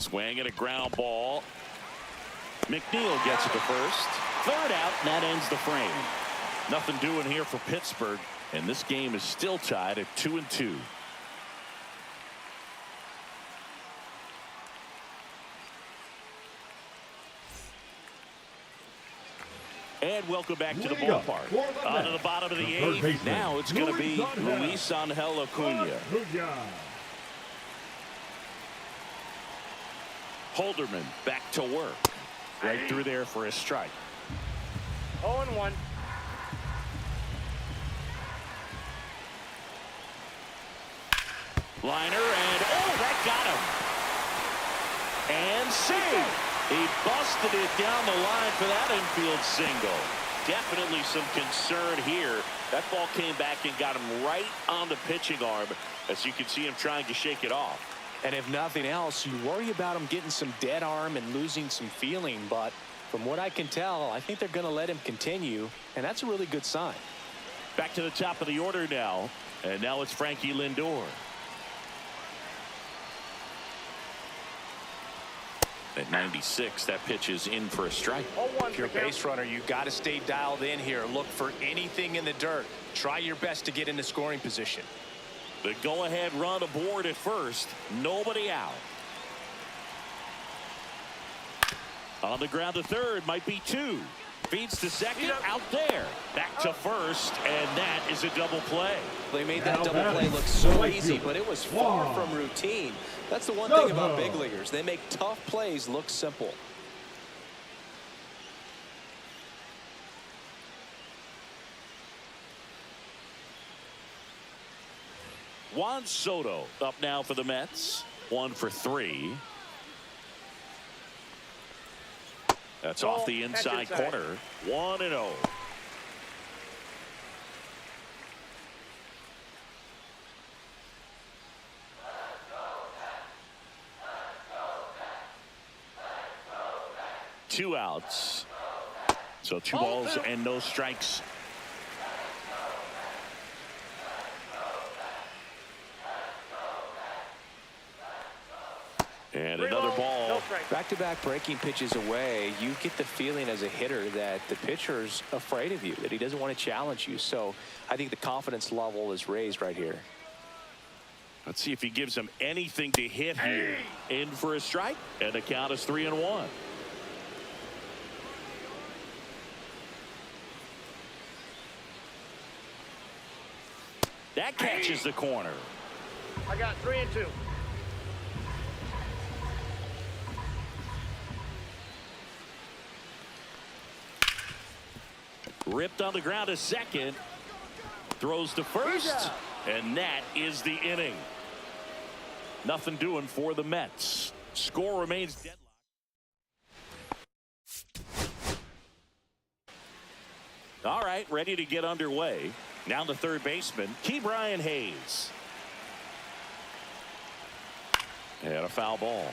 A: Swing and a ground ball. McNeil gets it to first. Third out, and that ends the frame. Nothing doing here for Pittsburgh, and this game is still tied at 2-2. And welcome back to the ballpark. On to the bottom of the eighth. Now it's going to be Luis Angel Acuna. Holderman back to work. Right through there for a strike.
D: 0-1.
A: Liner, and that got him. And save. He busted it down the line for that infield single. Definitely some concern here. That ball came back and got him right on the pitching arm, as you can see him trying to shake it off.
B: And if nothing else, you worry about him getting some dead arm and losing some feeling. But from what I can tell, I think they're going to let him continue, and that's a really good sign.
A: Back to the top of the order now, and now it's Frankie Lindor. At 96, that pitch is in for a strike.
B: If you're a base runner, you got to stay dialed in here. Look for anything in the dirt. Try your best to get into scoring position.
A: The go-ahead run aboard at first. Nobody out. On the ground to third, might be two. Feeds to second, out there. Back to first, and that is a double play.
B: They made that double play look so easy, but it was far from routine. That's the one thing about big leaguers. They make tough plays look simple.
A: Juan Soto up now for the Mets. 1 for 3. That's off the inside corner. 1-0. Two outs. So 2 balls and no strikes. And another ball.
B: Back-to-back breaking pitches away, you get the feeling as a hitter that the pitcher's afraid of you, that he doesn't want to challenge you. So I think the confidence level is raised right here.
A: Let's see if he gives him anything to hit here. In for a strike, and the count is 3-1. That catches the corner.
D: I got 3-2.
A: Ripped on the ground to second. Throws to first. And that is the inning. Nothing doing for the Mets. Score remains deadlocked. All right, ready to get underway. Now the third baseman, Brian Hayes. And a foul ball.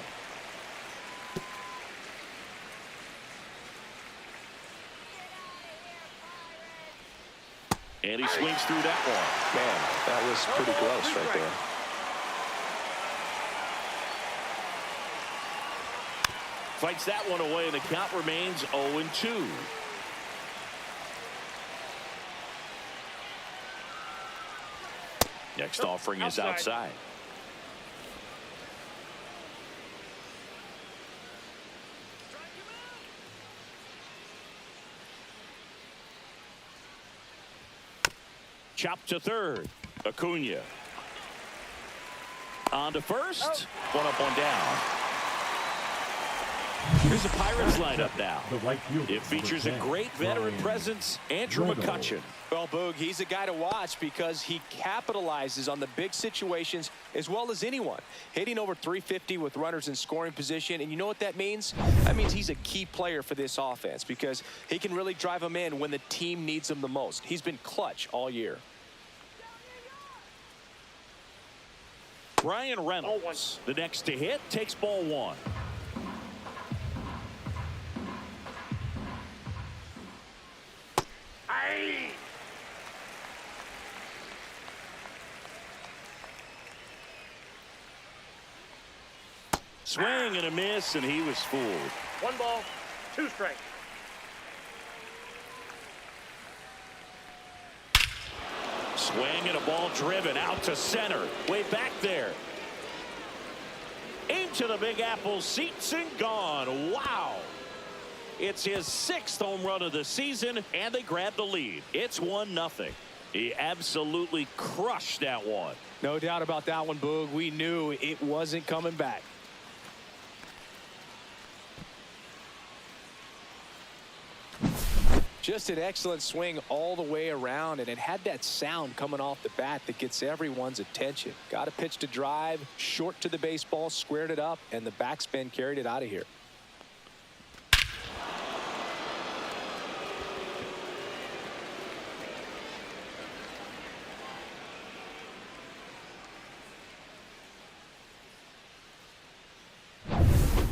A: And he swings through that one.
B: Man, that was pretty close right there.
A: Fights that one away, and the count remains 0-2. Next offering is outside. Chop to third. Acuna. On to first. One up, one down. Here's the Pirates lineup now. It features a great veteran presence, Andrew McCutchen.
B: Well, Boog, he's a guy to watch because he capitalizes on the big situations as well as anyone. Hitting over 350 with runners in scoring position. And you know what that means? That means he's a key player for this offense because he can really drive them in when the team needs him the most. He's been clutch all year.
A: Brian Reynolds, the next to hit, takes ball one. Swing and a miss, and he was fooled.
D: 1 ball, 2 strikes.
A: Swing and a ball driven out to center. Way back there. Into the Big Apple, seats and gone. Wow. It's his 6th home run of the season, and they grab the lead. It's 1-0. He absolutely crushed that one.
B: No doubt about that one, Boog. We knew it wasn't coming back. Just an excellent swing all the way around, and it had that sound coming off the bat that gets everyone's attention. Got a pitch to drive, short to the baseball, squared it up, and the backspin carried it out of here.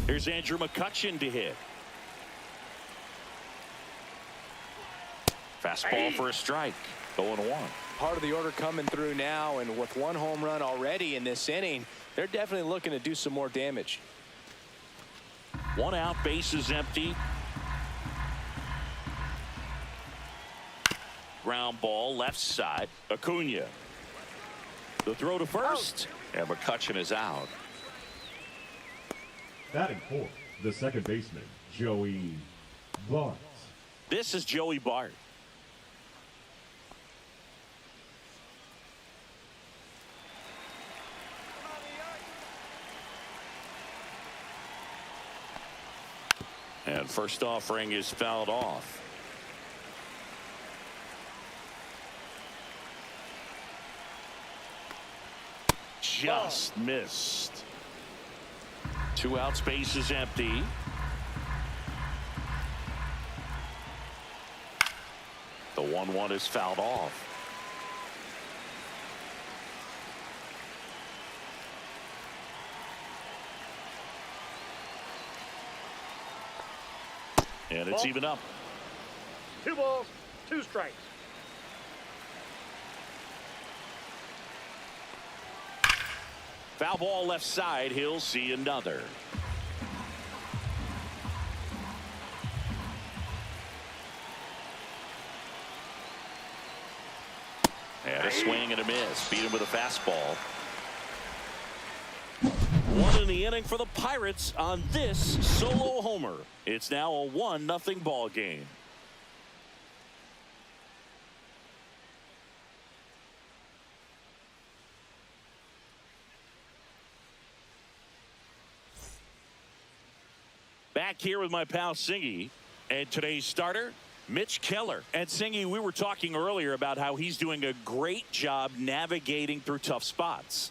A: Here's Andrew McCutchen to hit. Fastball for a strike. 0-1.
B: Part of the order coming through now, and with 1 home run already in this inning, they're definitely looking to do some more damage.
A: 1 out, bases empty. Ground ball, left side. Acuna. The throw to first, and McCutchen is out.
E: Batting fourth, the second baseman, Joey Bart.
A: This is Joey Bart. And first offering is fouled off. Just missed. 2 outs, base is empty. The 1-1 is fouled off. And it's even up.
D: 2 balls, 2 strikes.
A: Foul ball left side. He'll see another. And a swing and a miss. Beat him with a fastball. 1 in the inning for the Pirates on this solo homer. It's now a 1-0 ball game. Back here with my pal Singy, and today's starter, Mitch Keller. And Singy, we were talking earlier about how he's doing a great job navigating through tough spots.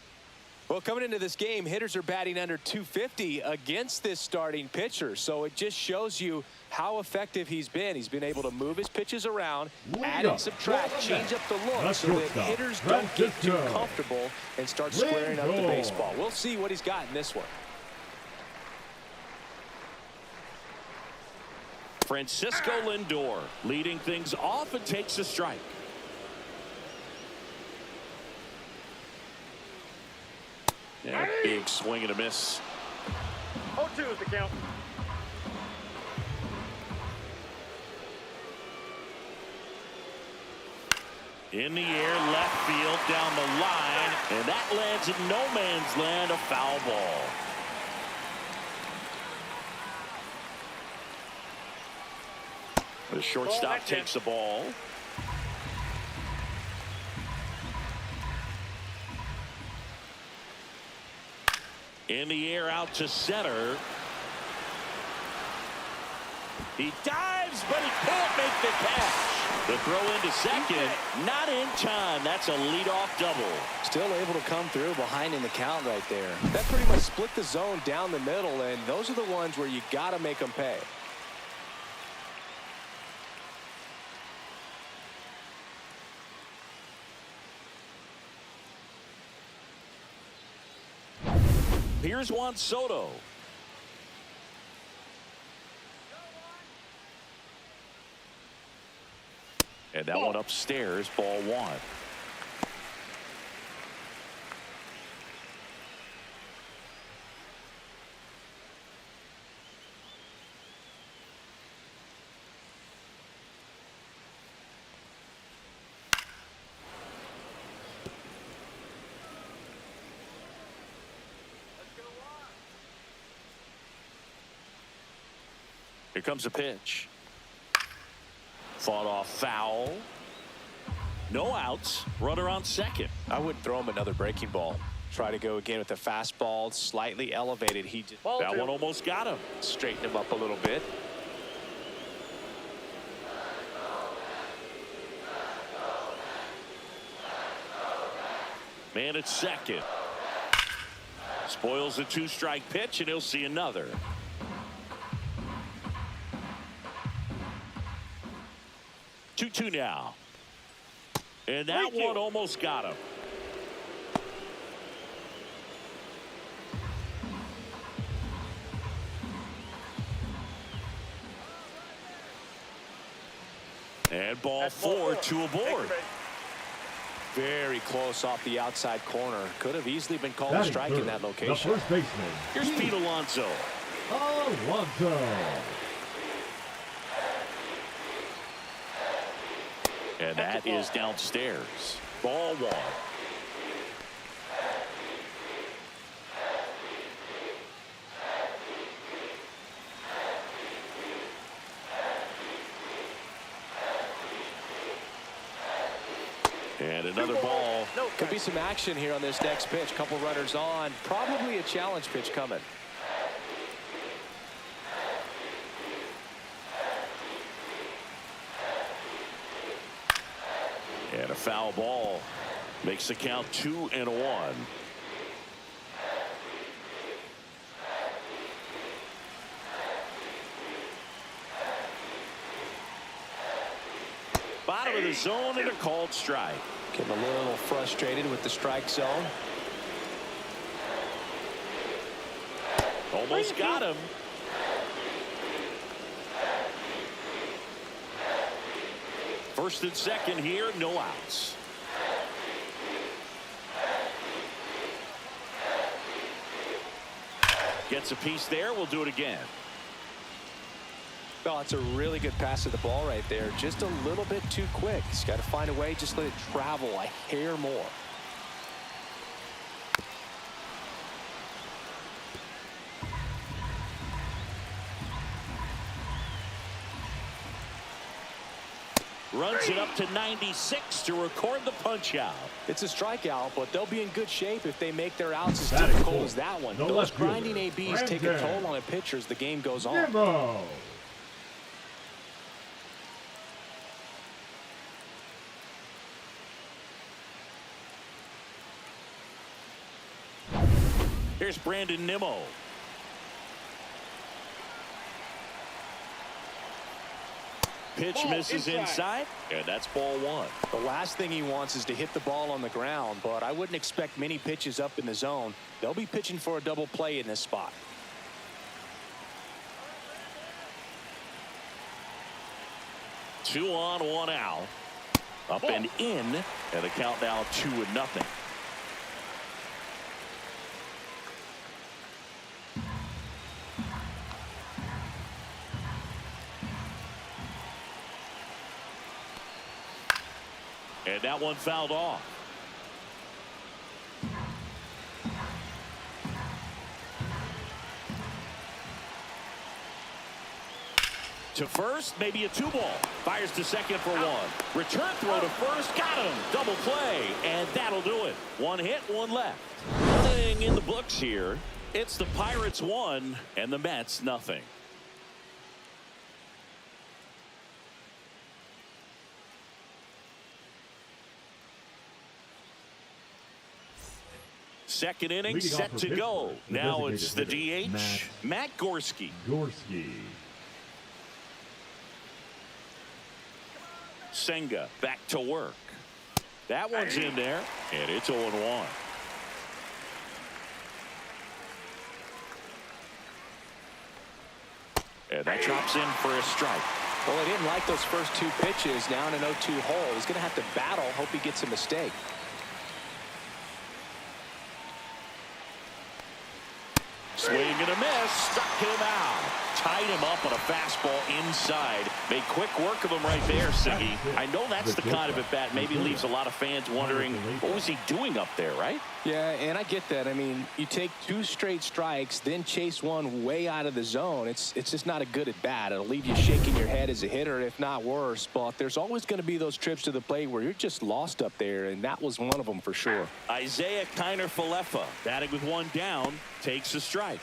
B: Well, coming into this game, hitters are batting under 250 against this starting pitcher. So it just shows you how effective he's been. He's been able to move his pitches around, add and subtract, change up the look so that hitters don't get too comfortable and start squaring up the baseball. We'll see what he's got in this one.
A: Francisco Lindor leading things off and takes a strike. Yeah, big swing and a miss.
D: 0-2 is the count.
A: In the air, left field, down the line, and that lands in no man's land, a foul ball. The shortstop takes the ball. In the air, out to center. He dives, but he can't make the catch. The throw into second, not in time. That's a leadoff double.
B: Still able to come through behind in the count right there. That pretty much split the zone down the middle, and those are the ones where you got to make them pay.
A: Here's Juan Soto. And that one upstairs, ball 1. Here comes a pitch. Fought off foul. No outs. Runner on second.
B: I wouldn't throw him another breaking ball. Try to go again with the fastball, slightly elevated. He just
D: Ball
A: that
D: two.
A: one almost got him.
B: straightened him up a little bit.
A: Man at second. Spoils a 2-strike pitch, and he'll see another. Two now. And that one almost got him. And ball
D: That's ball
A: 4, 2 aboard.
D: Next base.
B: Very close off the outside corner. Could have easily been called a
E: Batting
B: strike
E: third,
B: in that
E: the
B: location.
E: first baseman,
A: Here's Pete Alonso.
E: Alonso.
A: And that is downstairs. Ball 1. And another ball.
D: No
B: Could be
D: strikes.
B: some action here on this next pitch. Couple runners on. Probably a challenge pitch coming.
A: And a foul ball makes the count 2-1. Bottom of the zone and a called strike.
B: Getting a little frustrated with the strike zone.
A: Almost got him. First and second here, no outs. Gets a piece there. We'll do it again.
B: Oh, it's a really good pass of the ball right there. Just a little bit too quick. He's got to find a way. Just let it travel a hair more.
A: Runs it up to 96 to record the punch out.
B: It's a strikeout, but they'll be in good shape if they make their outs as
E: Batting
B: difficult
E: fourth,
B: as that one.
E: the
B: Those
E: left fielder,
B: grinding ABs take a
E: Brandon
B: toll on a pitcher as the game goes on.
E: Nimmo.
A: Here's Brandon Nimmo. Pitch
D: Ball
A: misses
D: inside.
A: inside, and that's ball 1.
B: The last thing he wants is to hit the ball on the ground, but I wouldn't expect many pitches up in the zone. They'll be pitching for a double play in this spot.
A: Two on, one out. Up and in, and the count now 2-0. And that one fouled off. To first, maybe a 2-ball. Fires to second for 1. Return throw to first, got him. Double play, and that'll do it. 1 hit, 1 left. Nothing in the books here. It's the Pirates 1 and the Mets nothing. Second inning
E: Leading
A: set
E: off
A: to
E: for
A: go.
E: Pittsburgh, the
A: Now it's the
E: designated hitter,
A: DH, Matt Gorski.
E: Gorski.
A: Senga back to work. That one's in there, and it's 0-1. And that drops in for a strike.
B: Well, he didn't like those first 2 pitches. Now in an 0-2 hole. He's going to have to battle. Hope he gets a mistake.
A: Swing and a miss. Struck him out. tied him up on a fastball inside. Made quick work of him right there, Siggy. I know that's the kind of at-bat maybe leaves a lot of fans wondering, what was he doing up there, right?
B: Yeah, and I get that. I mean, you take 2 straight strikes, then chase one way out of the zone. It's just not a good at-bat. It'll leave you shaking your head as a hitter, if not worse. But there's always going to be those trips to the plate where you're just lost up there, and that was one of them for sure.
A: Isaiah Kiner-Falefa, batting with 1 down, takes a strike.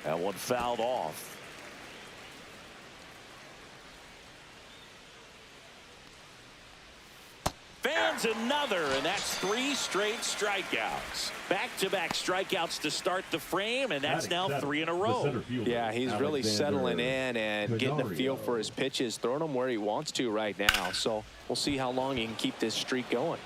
A: That one fouled off. Fans another, and that's 3 straight strikeouts. Back-to-back strikeouts to start the frame, and that's now 3 in a row.
B: Yeah, he's really settling in and getting a feel for his pitches, throwing them where he wants to right now. So we'll see how long he can keep this streak going.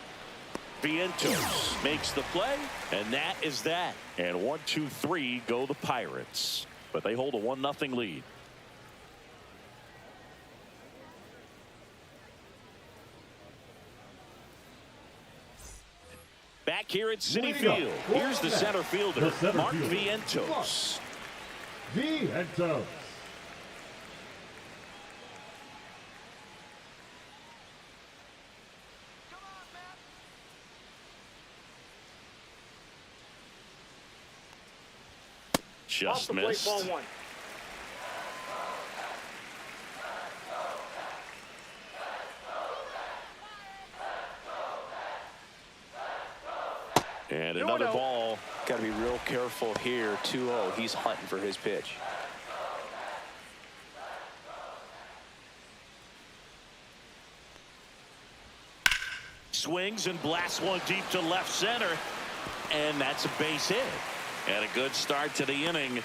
A: Vientos makes the play, and that is that. And 1, 2, 3 go the Pirates, but they hold a 1-0 lead. Back here at Citi Field, here's the center fielder, Mark Vientos.
E: Vientos.
A: Just
D: Off the plate,
A: missed.
D: ball 1.
A: And another ball.
B: Got to be real careful here. 2-0. He's hunting for his pitch.
A: Swings and blasts one deep to left center, and that's a base hit. And a good start to the inning.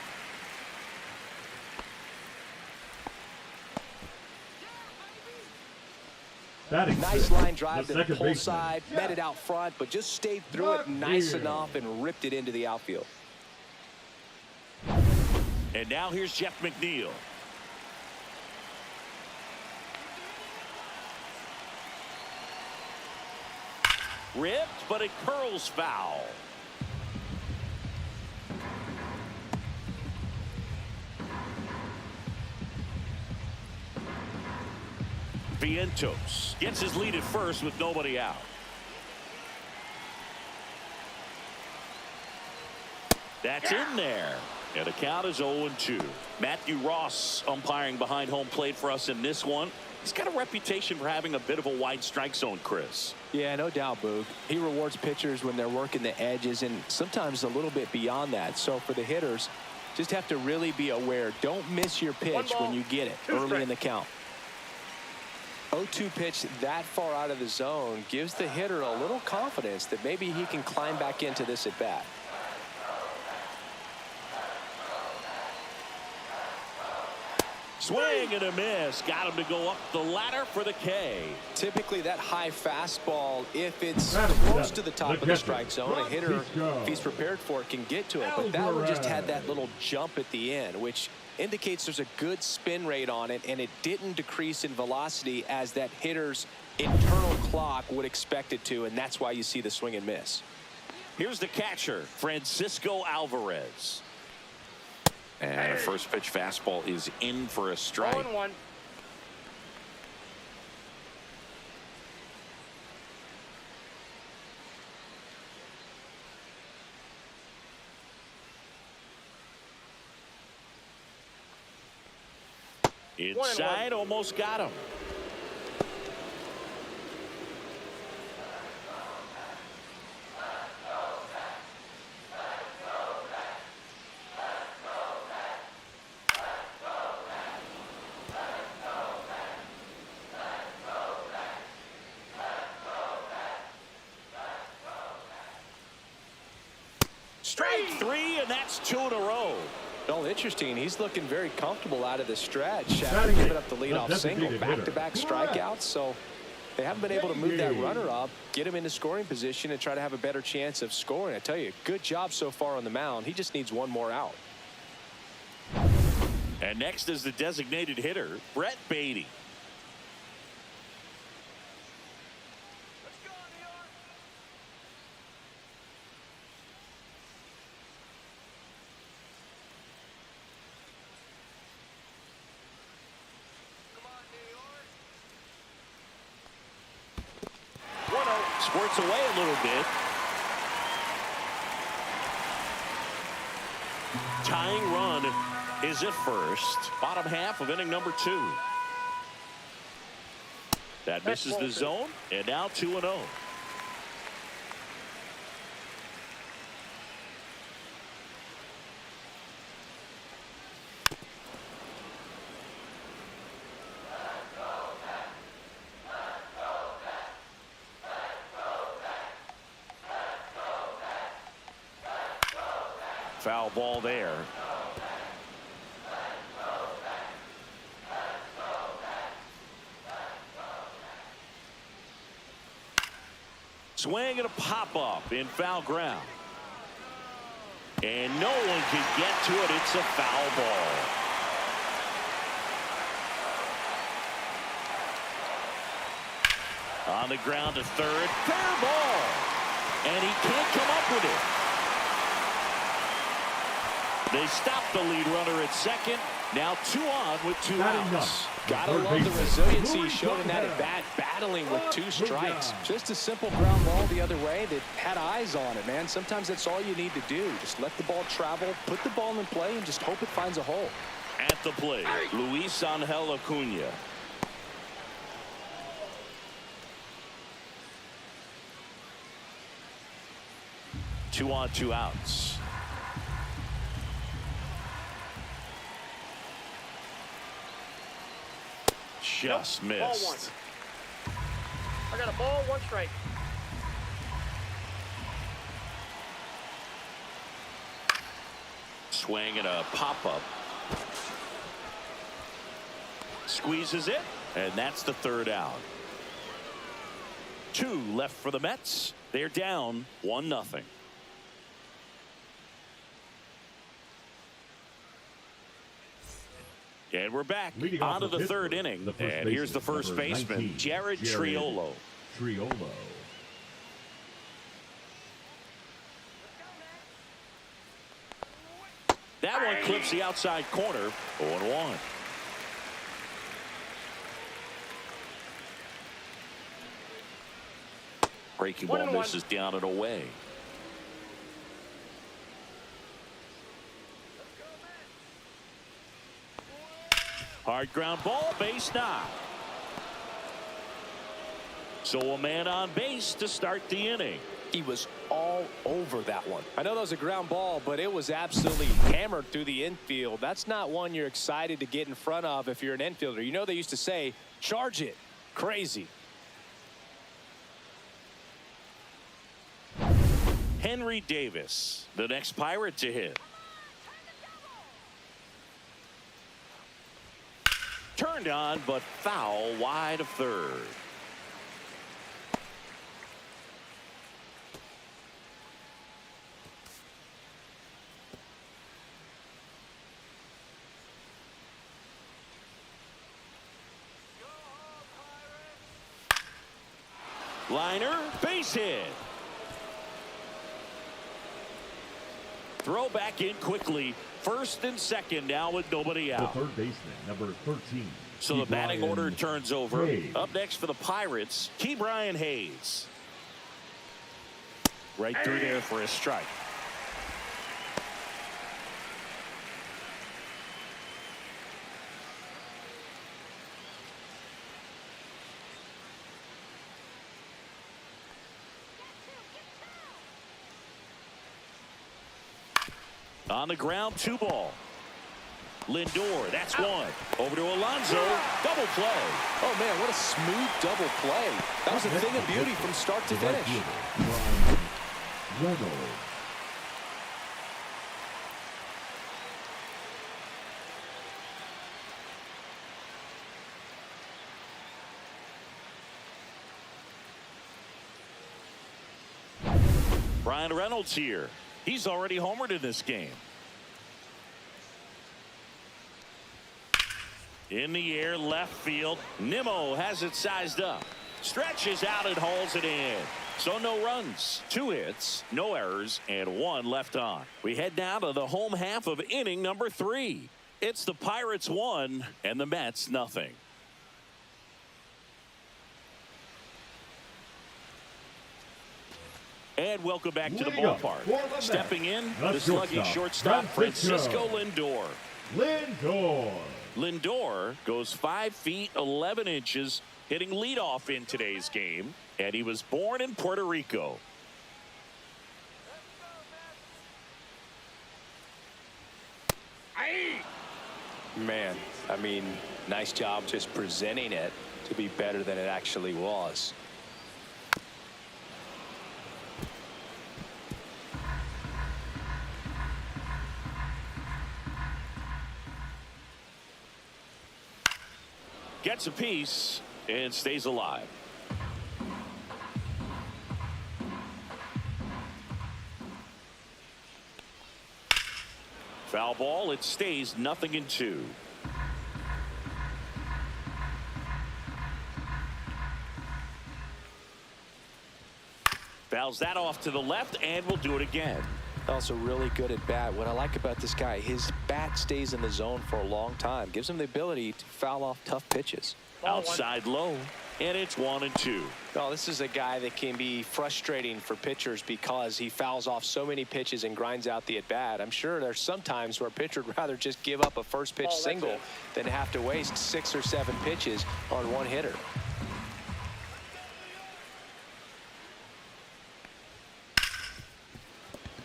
B: Nice line drive to the pull side, met it out front, but just stayed through it nice enough and ripped it into the outfield.
A: And now here's Jeff McNeil. Ripped, but it curls foul. Vientos gets his lead at first with nobody out. That's in there. And the count is 0-2. Matthew Ross umpiring behind home plate for us in this one. He's got a reputation for having a bit of a wide strike zone, Chris.
B: Yeah, no doubt, Boog. He rewards pitchers when they're working the edges and sometimes a little bit beyond that. So for the hitters, just have to really be aware. Don't miss your pitch when you get it early in the count. 0-2 pitch that far out of the zone gives the hitter a little confidence that maybe he can climb back into this at bat.
A: Swing and a miss. Got him to go up the ladder for the K.
B: Typically that high fastball, if it's close to the top of the strike zone, a hitter, if he's prepared for it, can get to it. But that one just had that little jump at the end, which indicates there's a good spin rate on it, and it didn't decrease in velocity as that hitter's internal clock would expect it to, and that's why you see the swing and miss.
A: Here's the catcher, Francisco Alvarez. And a first pitch fastball is in for a strike.
D: 0-1.
A: Inside, almost got him. Strike 3, and that's 2 in a row.
B: Well, interesting. He's looking very comfortable out of the stretch after giving up the leadoff single. Back-to-back strikeouts, so they haven't been able to move that runner up, get him into scoring position, and try to have a better chance of scoring. I tell you, good job so far on the mound. He just needs one more out.
A: And next is the designated hitter, Brett Beatty. Squirts away a little bit. Tying run is at first. Bottom half of inning number 2. That misses the zone, and now 2-0. Foul ball there. Swing and a pop-up in foul ground. And no one can get to it. It's a foul ball. On the ground to third. Fair ball. And he can't come up with it. They stop the lead runner at second. Now 2 on with 2 outs.
B: Gotta love the resiliency he showed in that at bat, battling with 2 strikes. Just a simple ground ball the other way that had eyes on it, man. Sometimes that's all you need to do. Just let the ball travel, put the ball in play, and just hope it finds a hole.
A: At the plate, Luis Angel Acuna. Two on, 2 outs. Just
D: Ball 1.
A: missed.
D: I got a ball, 1 strike.
A: Swing and a pop-up. Squeezes it, and that's the 3rd out. 2 left for the Mets. They're down 1-0. And we're back onto the 3rd inning. And here's the first baseman, Jared Triolo. That one clips the outside corner. 0-1. Breaking ball misses down and away. Hard ground ball, base knock. So a man on base to start the inning.
B: He was all over that one. I know that was a ground ball, but it was absolutely hammered through the infield. That's not one you're excited to get in front of if you're an infielder. You know they used to say, charge it. Crazy.
A: Henry Davis, the next Pirate to hit. Turned on, but foul wide of third. Liner, base hit. Throw back in quickly. First and second now with nobody out.
E: The third baseman, number 13.
A: So the batting
E: Ke'Bryan
A: order turns over.
E: Hayes.
A: Up next for the Pirates, Ke'Bryan Hayes. Right through there for a strike. On the ground, 2 ball. Lindor, that's 1. Over to Alonso, double play.
B: Oh, man, what a smooth double play. That was a thing of beauty from start to finish.
A: Brian Reynolds here. He's already homered in this game. In the air, left field. Nimmo has it sized up. Stretches out and hauls it in. So no runs, 2 hits, no errors, and 1 left on. We head now to the home half of inning number 3. It's the Pirates 1 and the Mets nothing. And welcome back to the ballpark. Stepping in, the slugging shortstop, Francisco Lindor. Lindor goes 5 feet 11 inches, hitting leadoff in today's game, and he was born in Puerto Rico.
B: Man, I mean, nice job just presenting it to be better than it actually was.
A: Gets a piece and stays alive. Foul ball. It stays 0-2. Fouls that off to the left and will do it again.
B: Also really good at bat. What I like about this guy, his bat stays in the zone for a long time. Gives him the ability to foul off tough pitches.
A: Outside low, and it's 1-2.
B: Oh, this is a guy that can be frustrating for pitchers because he fouls off so many pitches and grinds out the at bat. I'm sure there's some times where a pitcher would rather just give up a first pitch single than have to waste 6 or 7 pitches on one hitter.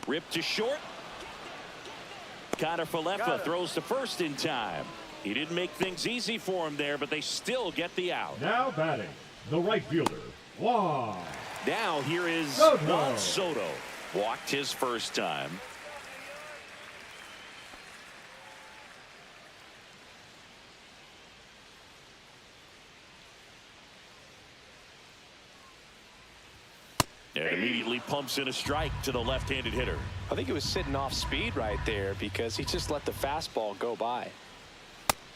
A: Ripped to short. Connor Falefa throws to first in time. He didn't make things easy for him there, but they still get the out.
E: Now batting, the right fielder, Juan.
A: Now here is
E: Soto.
A: Juan Soto. Walked his first time. And immediately pumps in a strike to the left-handed hitter.
B: I think he was sitting off speed right there because he just let the fastball go by.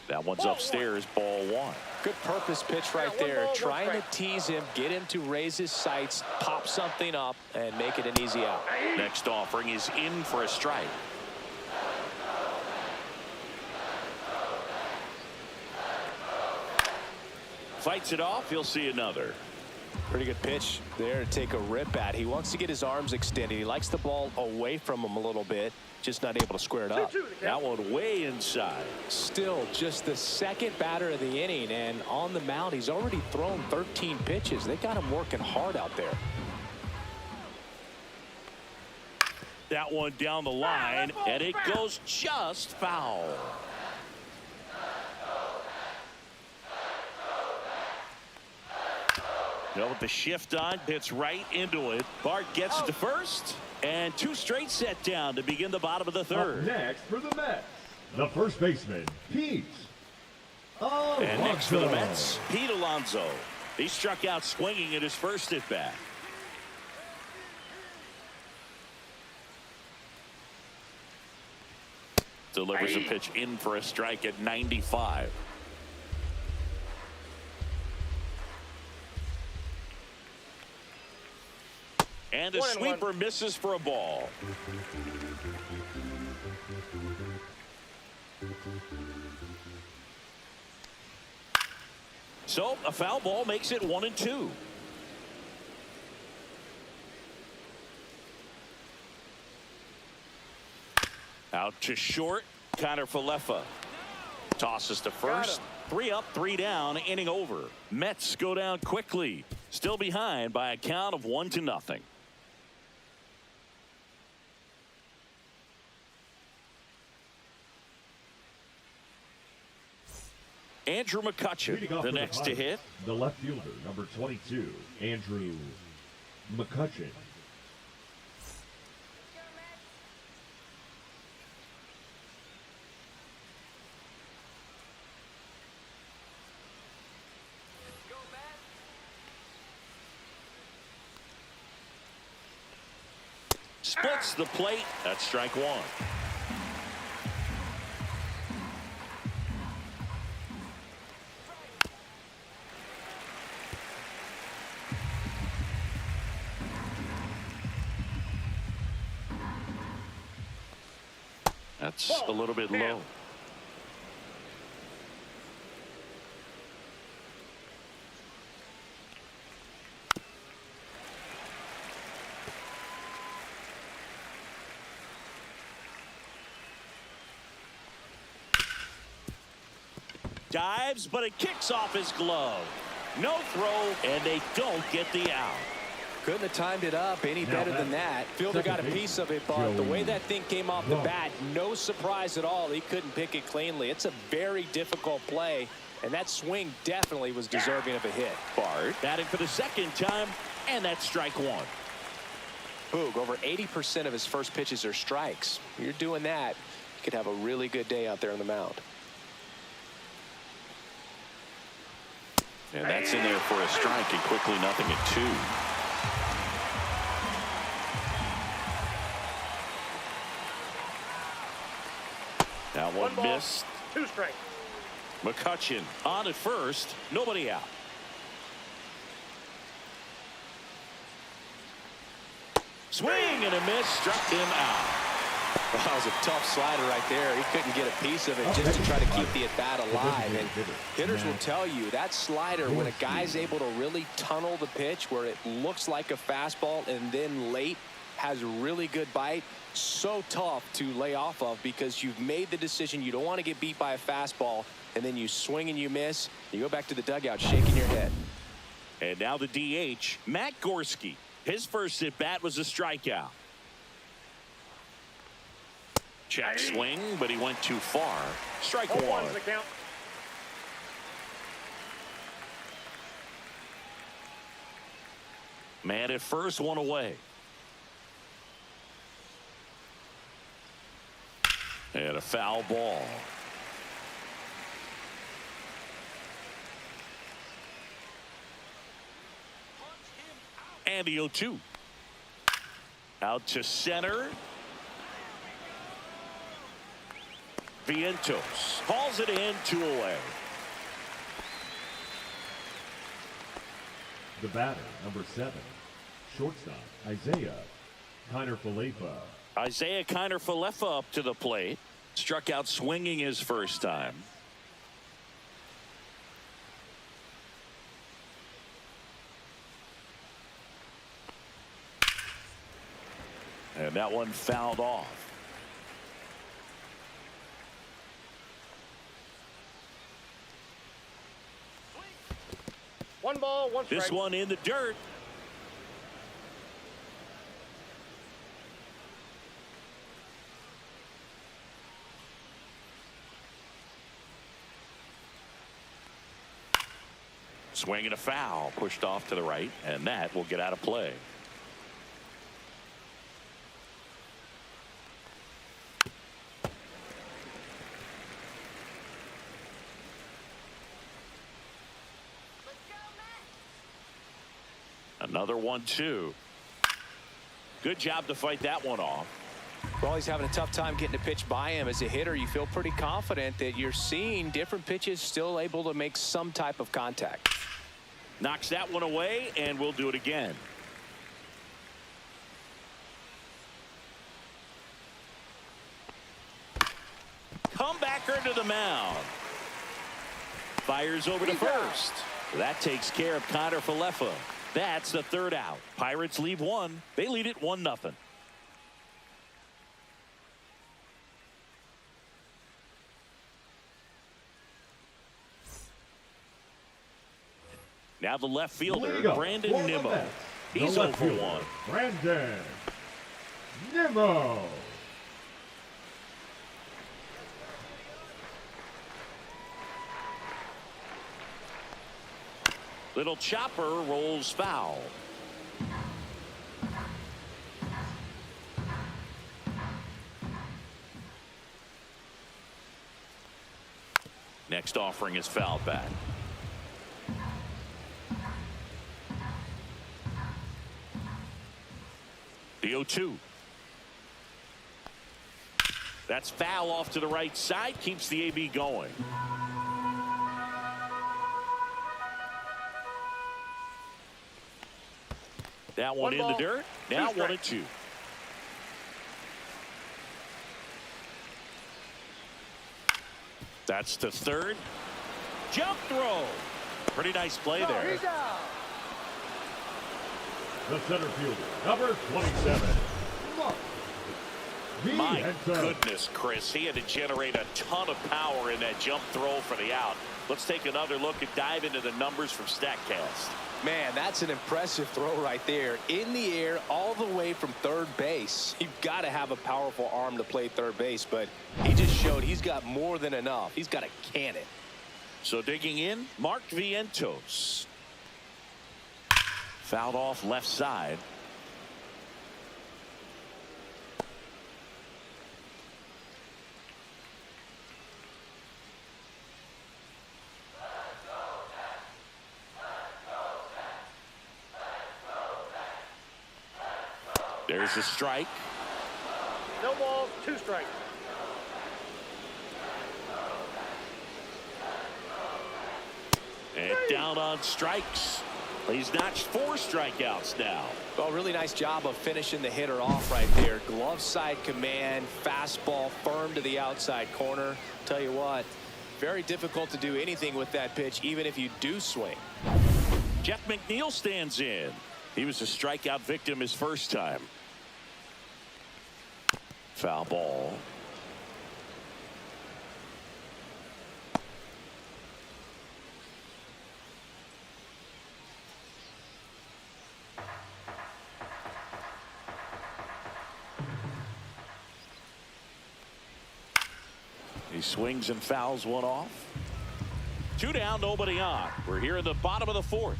A: That one's upstairs, ball 1.
B: Good purpose pitch right there. Trying to tease him, get him to raise his sights, pop something up, and make it an easy out.
A: Next offering is in for a strike. Fights it off. He'll see another.
B: Pretty good pitch there to take a rip at. He wants to get his arms extended. He likes the ball away from him a little bit, just not able to square it up.
A: That one way inside.
B: Still just the second batter of the inning, and on the mound he's already thrown 13 pitches. They got him working hard out there.
A: That one down the line, and it goes just foul. With the shift on, hits right into it. Bart gets it to first, and 2 straight set down to begin the bottom of the 3rd.
E: Up next for the Mets, the first baseman, Pete Alonso.
A: And next for the Mets, Pete Alonso. He struck out swinging at his first at bat. Delivers a pitch in for a strike at 95. And the sweeper misses for a ball. So a foul ball makes it 1-2. Out to short. Connor Falefa tosses to first. 3 up, 3 down, inning over. Mets go down quickly. Still behind by a count of 1-0. Andrew McCutchen, the next to hit.
E: The left fielder, number 22, Andrew McCutchen.
A: Splits the plate. That's strike 1. That's a little bit low. Dives, but it kicks off his glove. No throw, and they don't get the out.
B: Couldn't have timed it up any better than that. Fielder got a piece of it, but the way that thing came off the bat, no surprise at all. He couldn't pick it cleanly. It's a very difficult play, and that swing definitely was deserving of a hit.
A: Bart batting for the second time, and that's strike one.
B: Boog, over 80% of his first pitches are strikes. You're doing that, you could have a really good day out there on the mound.
A: And that's in there for a strike, and quickly nothing at 2. That one
D: ball,
A: missed.
D: 2 strikes.
A: McCutchen on at first, nobody out. Swing and a miss, struck him out.
B: Well, that was a tough slider right there. He couldn't get a piece of it just to try to keep the at-bat alive. And hitters will tell you that slider, when a guy's able to really tunnel the pitch where it looks like a fastball and then late has a really good bite, so tough to lay off of, because you've made the decision you don't want to get beat by a fastball, and then you swing and you miss. You go back to the dugout shaking your head.
A: And now the DH, Matt Gorski. His first at-bat was a strikeout. Check swing, but he went too far. Strike one.
D: The count.
A: Man at first, one away. And a foul ball. And the 0-2. Out to center. Vientos calls it in, 2 away.
E: The batter, number 7, shortstop, Isaiah Kiner-Falefa.
A: Isaiah Kiner-Falefa up to the plate. Struck out swinging his first time. And that one fouled off.
D: One ball, 1 strike.
A: This one in the dirt. Swing and a foul, pushed off to the right, and that will get out of play. Another 1-2. Good job to fight that one off.
B: Well, he's having a tough time getting a pitch by him. As a hitter, you feel pretty confident that you're seeing different pitches still able to make some type of contact.
A: Knocks that one away, and we'll do it again. Comebacker to the mound. Fires over to first. That takes care of Kiner-Falefa. That's the 3rd out. Pirates leave 1. They lead it 1-0. Now the left fielder, Brandon Nimmo. He's 0 for 1.
E: Brandon Nimmo.
A: Little chopper rolls foul. Next offering is fouled back. The 0-2. That's foul off to the right side, keeps the AB going. That one in the dirt. Now 1-2. That's the third. Jump throw. Pretty nice play there.
D: He's out.
E: The center fielder, number 27.
A: My goodness, Chris. He had to generate a ton of power in that jump throw for the out. Let's take another look and dive into the numbers from StatCast.
B: Man, that's an impressive throw right there. In the air, all the way from third base. You've got to have a powerful arm to play third base, but he just showed he's got more than enough. He's got a cannon.
A: So digging in, Mark Vientos. Fouled off left side. There's a strike.
D: No balls, 2 strikes.
A: And down on strikes. He's notched 4 strikeouts now.
B: Well, really nice job of finishing the hitter off right there. Glove side command, fastball firm to the outside corner. Tell you what, very difficult to do anything with that pitch, even if you do swing.
A: Jeff McNeil stands in. He was a strikeout victim his first time. Foul ball. He swings and fouls one off. 2 down, nobody on. We're here in the bottom of the 4th.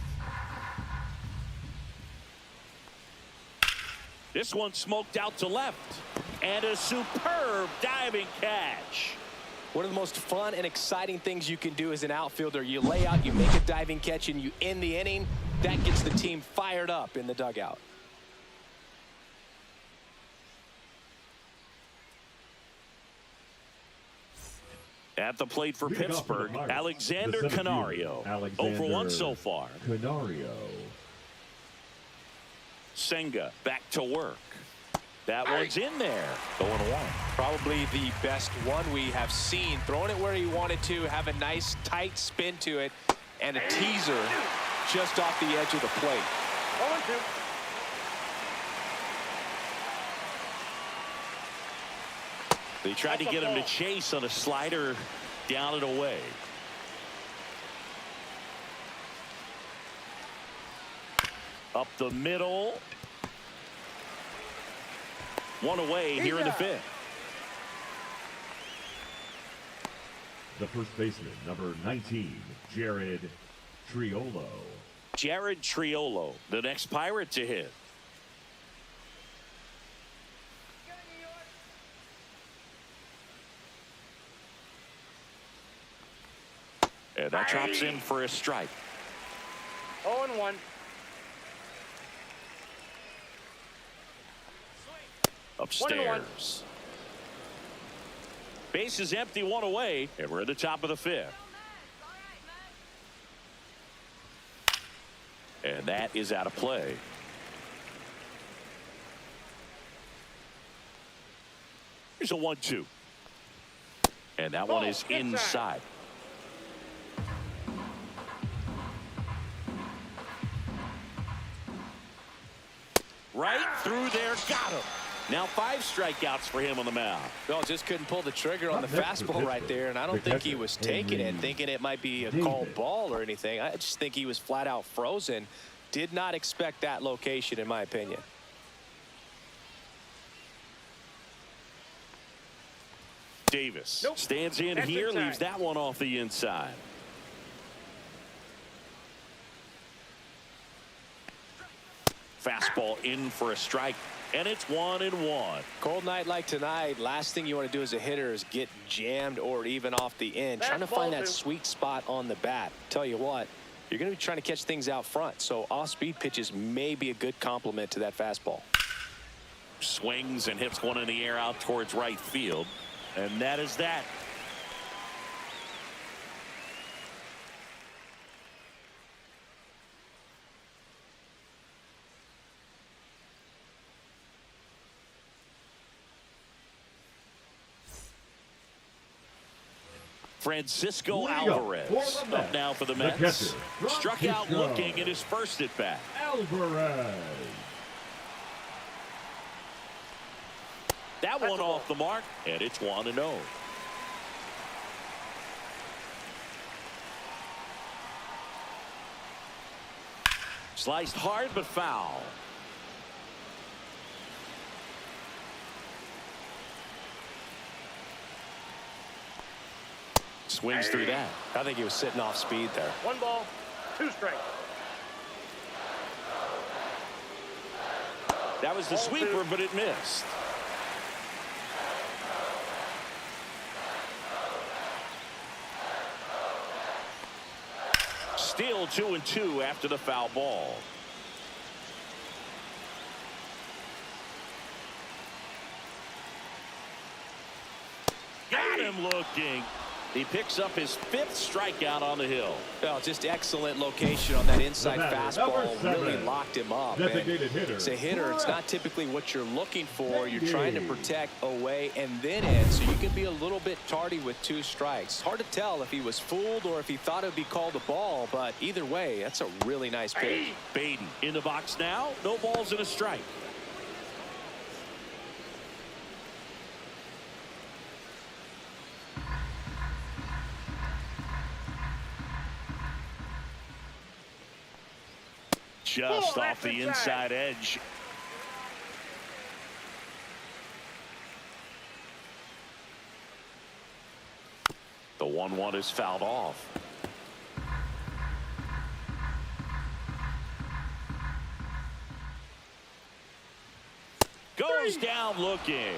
A: This one smoked out to left. And a superb diving catch.
B: One of the most fun and exciting things you can do as an outfielder. You lay out, you make a diving catch, and you end the inning. That gets the team fired up in the dugout.
A: At the plate for
E: Leading off
A: Pittsburgh,
E: the
A: Alexander
E: center fielder,
A: Canario.
E: Alexander
A: 0 for 1 so far.
E: Canario.
A: Senga back to work. That one's in there. 0-1.
B: Probably the best one we have seen. Throwing it where he wanted to, have a nice tight spin to it, and a teaser just off the edge of the plate.
D: 0-2.
A: They tried to get him to chase on a slider down and away. Up the middle. 1 away here in the 5th.
E: The first baseman, number 19, Jared Triolo.
A: Jared Triolo, the next Pirate to hit. And that drops in for a strike.
D: 0-1.
A: Upstairs. Base is empty, 1 away, and we're at the top of the 5th. And that is out of play. Here's a 1-2. And that one is inside. Right through there, got him. Now 5 strikeouts for him on the mound.
B: Well, just couldn't pull the trigger on the fastball right there, and I don't think he was taking it, thinking it might be a called ball or anything. I just think he was flat out frozen. Did not expect that location, in my opinion.
A: Davis stands in here, leaves that one off the inside. Fastball in for a strike, and it's 1-1.
B: Cold night like tonight, last thing you want to do as a hitter is get jammed or even off the end. Trying to find that sweet spot on the bat. Tell you what, you're going to be trying to catch things out front, so off-speed pitches may be a good complement to that fastball.
A: Swings and hits one in the air out towards right field, and that is that. Francisco
E: Leadoff
A: Alvarez
E: for the
A: up now for the
E: Mets.
A: Mets.
E: The catcher,
A: Struck out
E: Francisco
A: looking in his first at bat.
E: Alvarez.
A: That one off the mark, and it's 1-0. Sliced hard but foul. Swings through that.
B: I think he was sitting off speed there.
D: 1 ball, 2 strikes.
A: That was the
D: Ball
A: sweeper,
D: 2.
A: but it missed. Still 2-2 after the foul ball. Got him looking. He picks up his 5th strikeout on the hill.
B: Well, just excellent location on that inside
E: The batter,
B: fastball.
E: number 7.
B: Really locked him up.
E: Designated hitter.
B: As a hitter, it's not typically what you're looking for. You're trying to protect away and then in, so you can be a little bit tardy with 2 strikes. Hard to tell if he was fooled or if he thought it would be called a ball, but either way, that's a really nice pitch.
A: Baden in the box now. No balls and a strike. Just
D: Oh,
A: off the
D: that's
A: inside edge. The 1-1 is fouled off. Goes down looking.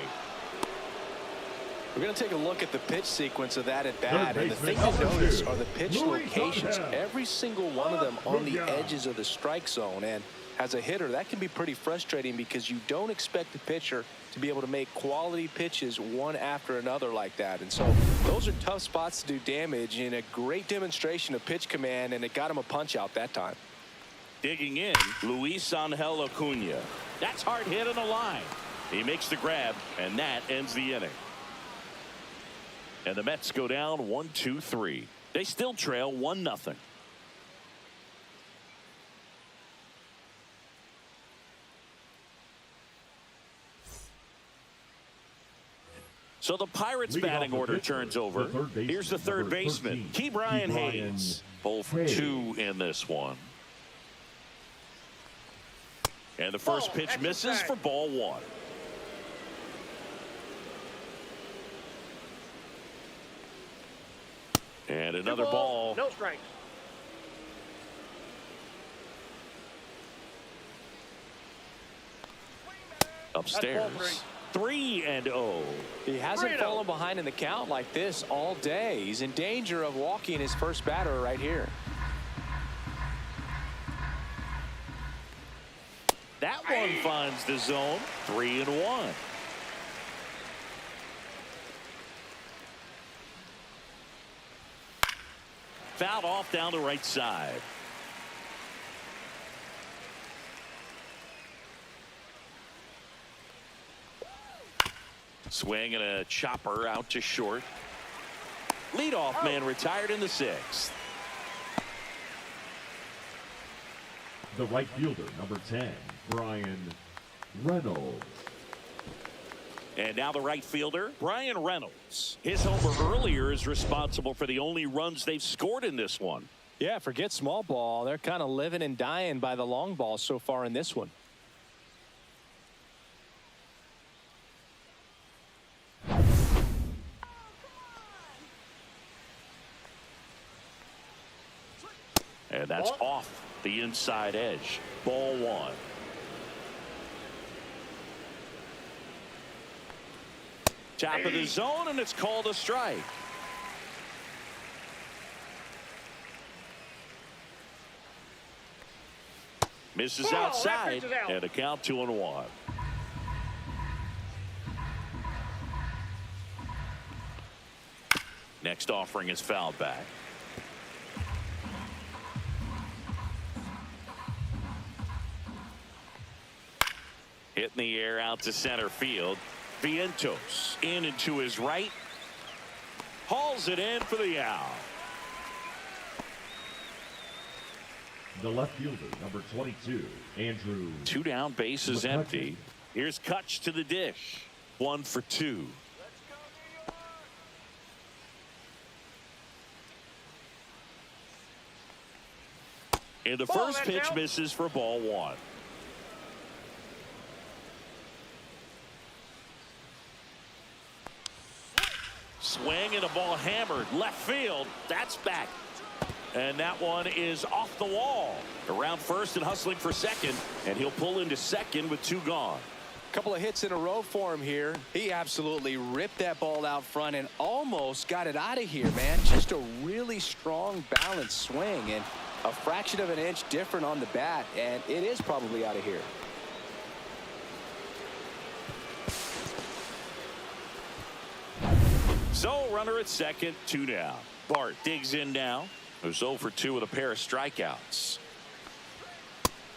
B: We're going to take a look at the pitch sequence of that at bat, and the thing to
E: Number
B: notice
E: 2,
B: are the pitch
E: Luis
B: locations.
E: Angel.
B: Every single one of them on the
E: Luis.
B: edges of the strike zone, and as a hitter, that can be pretty frustrating because you don't expect the pitcher to be able to make quality pitches one after another like that. And so those are tough spots to do damage, and a great demonstration of pitch command, and it got him a punch out that time.
A: Digging in, Luis Angel Acuna. That's hard hit on the line. He makes the grab, and that ends the inning. And the Mets go down 1-2-3. They still trail 1-0. So the Pirates
E: Leading
A: batting
E: off the
A: order
E: pitcher,
A: turns over.
E: the third baseman,
A: Here's the third
E: number
A: baseman,
E: 13,
A: Key Brian
E: Brian
A: Hayes. Pull for
E: Hayes.
A: 2 in this one. And the first
D: Ball,
A: pitch
D: extra
A: misses
D: tag.
A: for ball 1. And
D: 2
A: another ball.
D: No strikes.
A: Upstairs.
D: That's ball
A: 3-0.
B: He hasn't
D: 3-0.
B: fallen behind in the count like this all day. He's in danger of walking his first batter right here.
A: That one finds the zone. 3-1. Fouled off down the right side. Swing and a chopper out to short. Leadoff man retired in the 6th.
E: The right fielder, number 10, Brian Reynolds.
A: And now the right fielder, Brian Reynolds. His homer earlier is responsible for the only runs they've scored in this one.
B: Yeah, forget small ball. They're kind of living and dying by the long ball so far in this one.
A: And that's off the inside edge. Ball 1. Top of the zone, and it's called a strike. Misses
D: Ball, that
A: outside,
D: pitch is out.
A: and a count 2-1. Next offering is fouled back. Hit in the air out to center field. Vientos in and to his right. hauls it in for the out.
E: The left fielder, number 22, Andrew.
A: 2 down, bases
E: McCutcheon.
A: empty. Here's Kutch to the dish. 1 for 2. And the
D: Ball,
A: first
D: man,
A: pitch
D: down.
A: misses for ball 1. Swing and a ball hammered left field. That's back. And that one is off the wall. Around first and hustling for second. And he'll pull into second with 2 gone.
B: Couple of hits in a row for him here. He absolutely ripped that ball out front and almost got it out of here, man. Just a really strong, balanced swing, and a fraction of an inch different on the bat, and it is probably out of here.
A: So runner at second, 2 down. Bart digs in now. Who's 0 for 2 with a pair of strikeouts.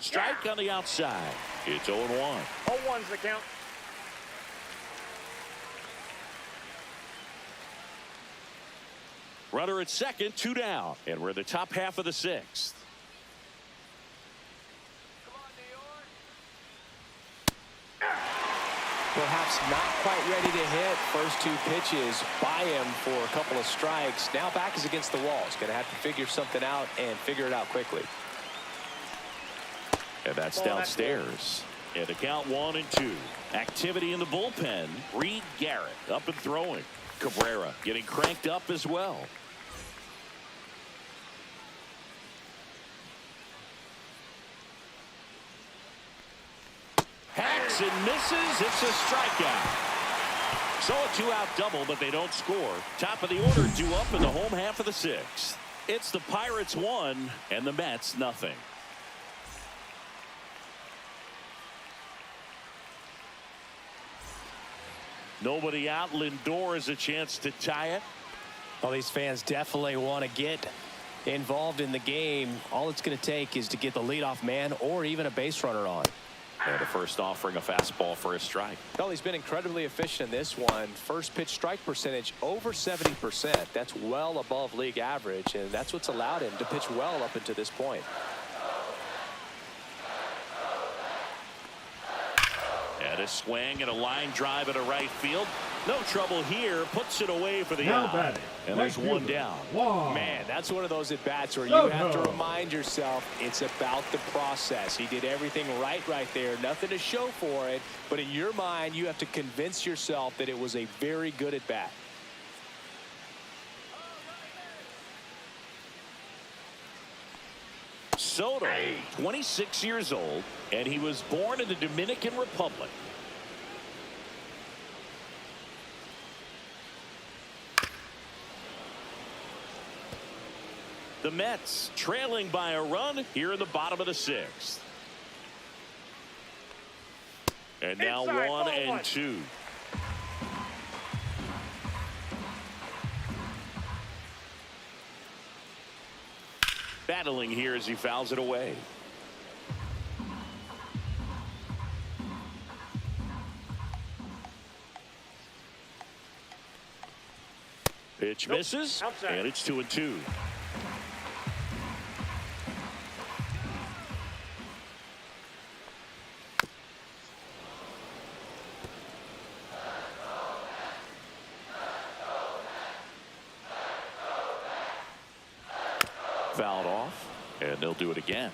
A: Strike on the outside. It's 0-1.
D: 0-1's the count.
A: Runner at second, 2 down. And we're in the top half of the 6th.
B: Perhaps not quite ready to hit. First 2 pitches by him for a couple of strikes. Now back is against the wall. He's going to have to figure something out and figure it out quickly.
A: And that's downstairs. And the count 1-2. Activity in the bullpen. Reed Garrett up and throwing. Cabrera getting cranked up as well. Hacks and misses. It's a strikeout. So a 2-out double, but they don't score. Top of the order, 2 up in the home half of the 6th. It's the Pirates 1 and the Mets nothing. Nobody out. Lindor has a chance to tie it.
B: Well, these fans definitely want to get involved in the game. All it's going to take is to get the leadoff man or even a base runner on.
A: And the first offering a fastball for a strike.
B: Well, he's been incredibly efficient in this one. First pitch strike percentage over 70%. That's well above league average, and that's what's allowed him to pitch well up until this point.
A: And a swing and a line drive at a right field. No trouble here. Puts it away for the
E: Now
A: out.
E: batting,
A: And
E: right
A: there's 1
E: fielder,
A: down.
E: Wong.
B: Man, that's one of those at-bats where you
E: No,
B: have to
E: no.
B: remind yourself it's about the process. He did everything right there. Nothing to show for it. But in your mind, you have to convince yourself that it was a very good at-bat.
A: Soto, 26 years old, and he was born in the Dominican Republic. The Mets trailing by a run here in the bottom of the 6th. And now
D: Inside,
A: 1
D: ball
A: and
D: 1.
A: 2. Battling here as he fouls it away. Pitch misses,
D: Outside.
A: and it's 2-2. Fouled off, and they'll do it again.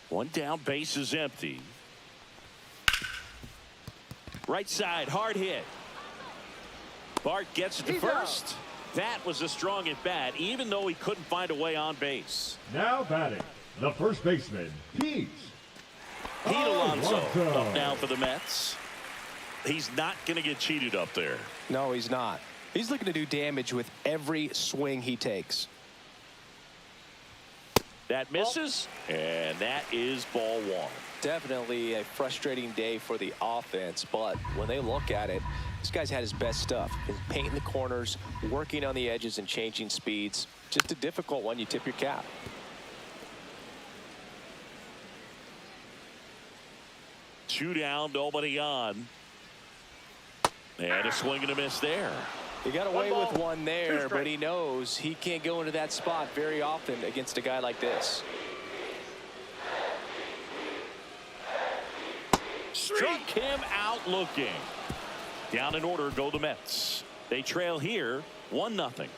A: One down, base is empty. Right side, hard hit. Bart gets it to
D: He's
A: first. That was a strong at bat, even though he couldn't find a way on base.
E: Now batting, the first baseman, Pete.
A: Pete Alonso
E: Alonso.
A: up now for the Mets. He's not going to get cheated up there.
B: No, he's not. He's looking to do damage with every swing he takes.
A: That misses, and that is ball 1.
B: Definitely a frustrating day for the offense, but when they look at it, this guy's had his best stuff. He's painting the corners, working on the edges, and changing speeds. Just a difficult one. You tip your cap.
A: 2 down, nobody on. And a swing and a miss there.
B: He got away
D: One
B: with
D: ball,
B: one
D: 2
B: there,
D: strikes.
B: but he knows he can't go into that spot very often against a guy like this.
A: Struck him out looking. Down in order go the Mets. They trail here 1-0.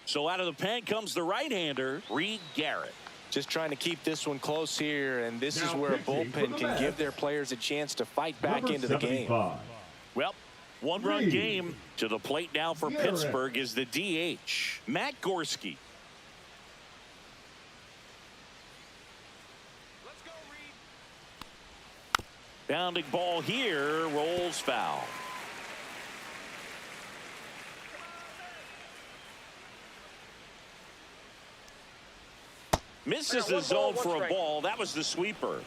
A: So out of the pen comes the right-hander, Reed Garrett.
B: Just trying to keep this one close here, and this is
E: Now
B: where a
E: pitching for
B: bullpen
E: the
B: can
E: Mets,
B: give their players a chance to fight back
E: Number
B: into the game.
E: 75.
A: Well, 1-run
E: Reed
A: game. To the plate now for
E: Garrett.
A: Pittsburgh is the DH, Matt Gorski. Bounding ball here, rolls foul. Misses the
D: 1 ball,
A: zone
D: 1
A: for a
D: strike.
A: ball. That was the sweeper.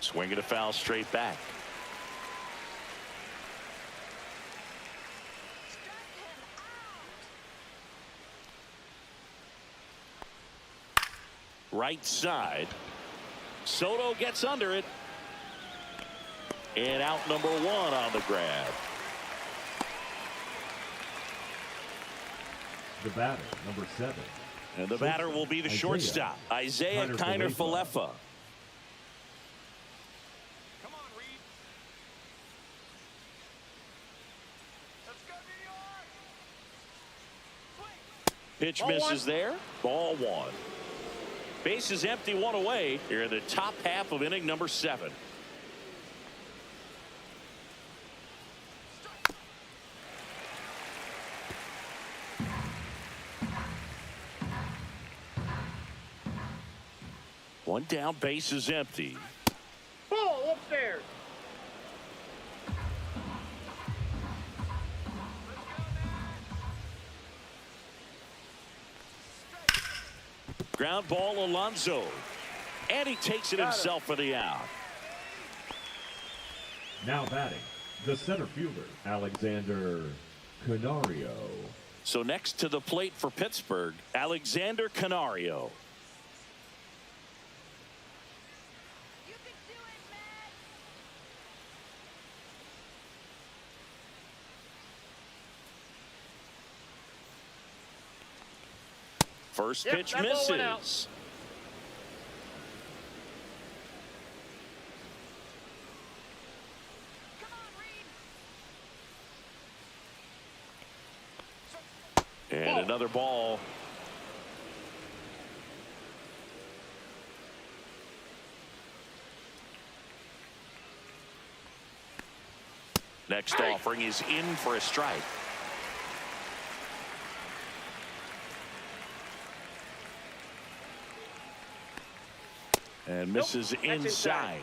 A: Swing and a foul straight back. Right side. Soto gets under it. And out number 1 on the grab.
E: The batter, number 7.
A: And the batter will be the shortstop, Isaiah Kiner Falefa. Pitch
D: Ball
A: misses
D: 1.
A: there. Ball 1. Base is empty, 1 away here in the top half of inning number 7. One down, base is empty.
D: Ball upstairs.
A: Ground ball, Alonso. And he takes it himself for the out.
E: Now batting, the center fielder, Alexander Canario.
A: So next to the plate for Pittsburgh, Alexander Canario.
F: You can do it, Matt.
A: First
D: Yep,
A: pitch
D: that ball went out.
A: misses.
F: Come on, Reed.
A: And another ball. Next offering is in for a strike. And misses
D: That's
A: inside.
D: inside.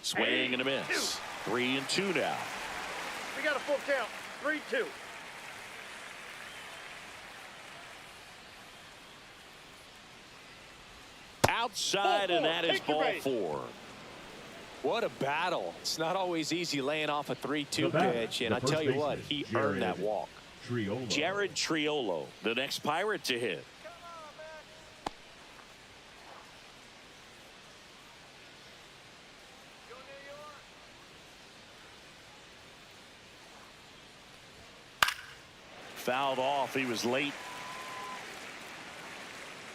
A: Swing and a miss. 3-2 now.
D: We got a full count. 3-2.
A: Outside, and that is
D: Take your
A: ball
D: base.
A: 4.
B: What a battle. It's not always easy laying off a 3-2
E: The batter,
B: pitch, and
E: the
B: I tell
E: first
B: you what,
E: baseman,
B: he
E: Jared
B: earned that walk.
E: Triolo.
A: Jared Triolo, the next Pirate to hit. Fouled off. He was late.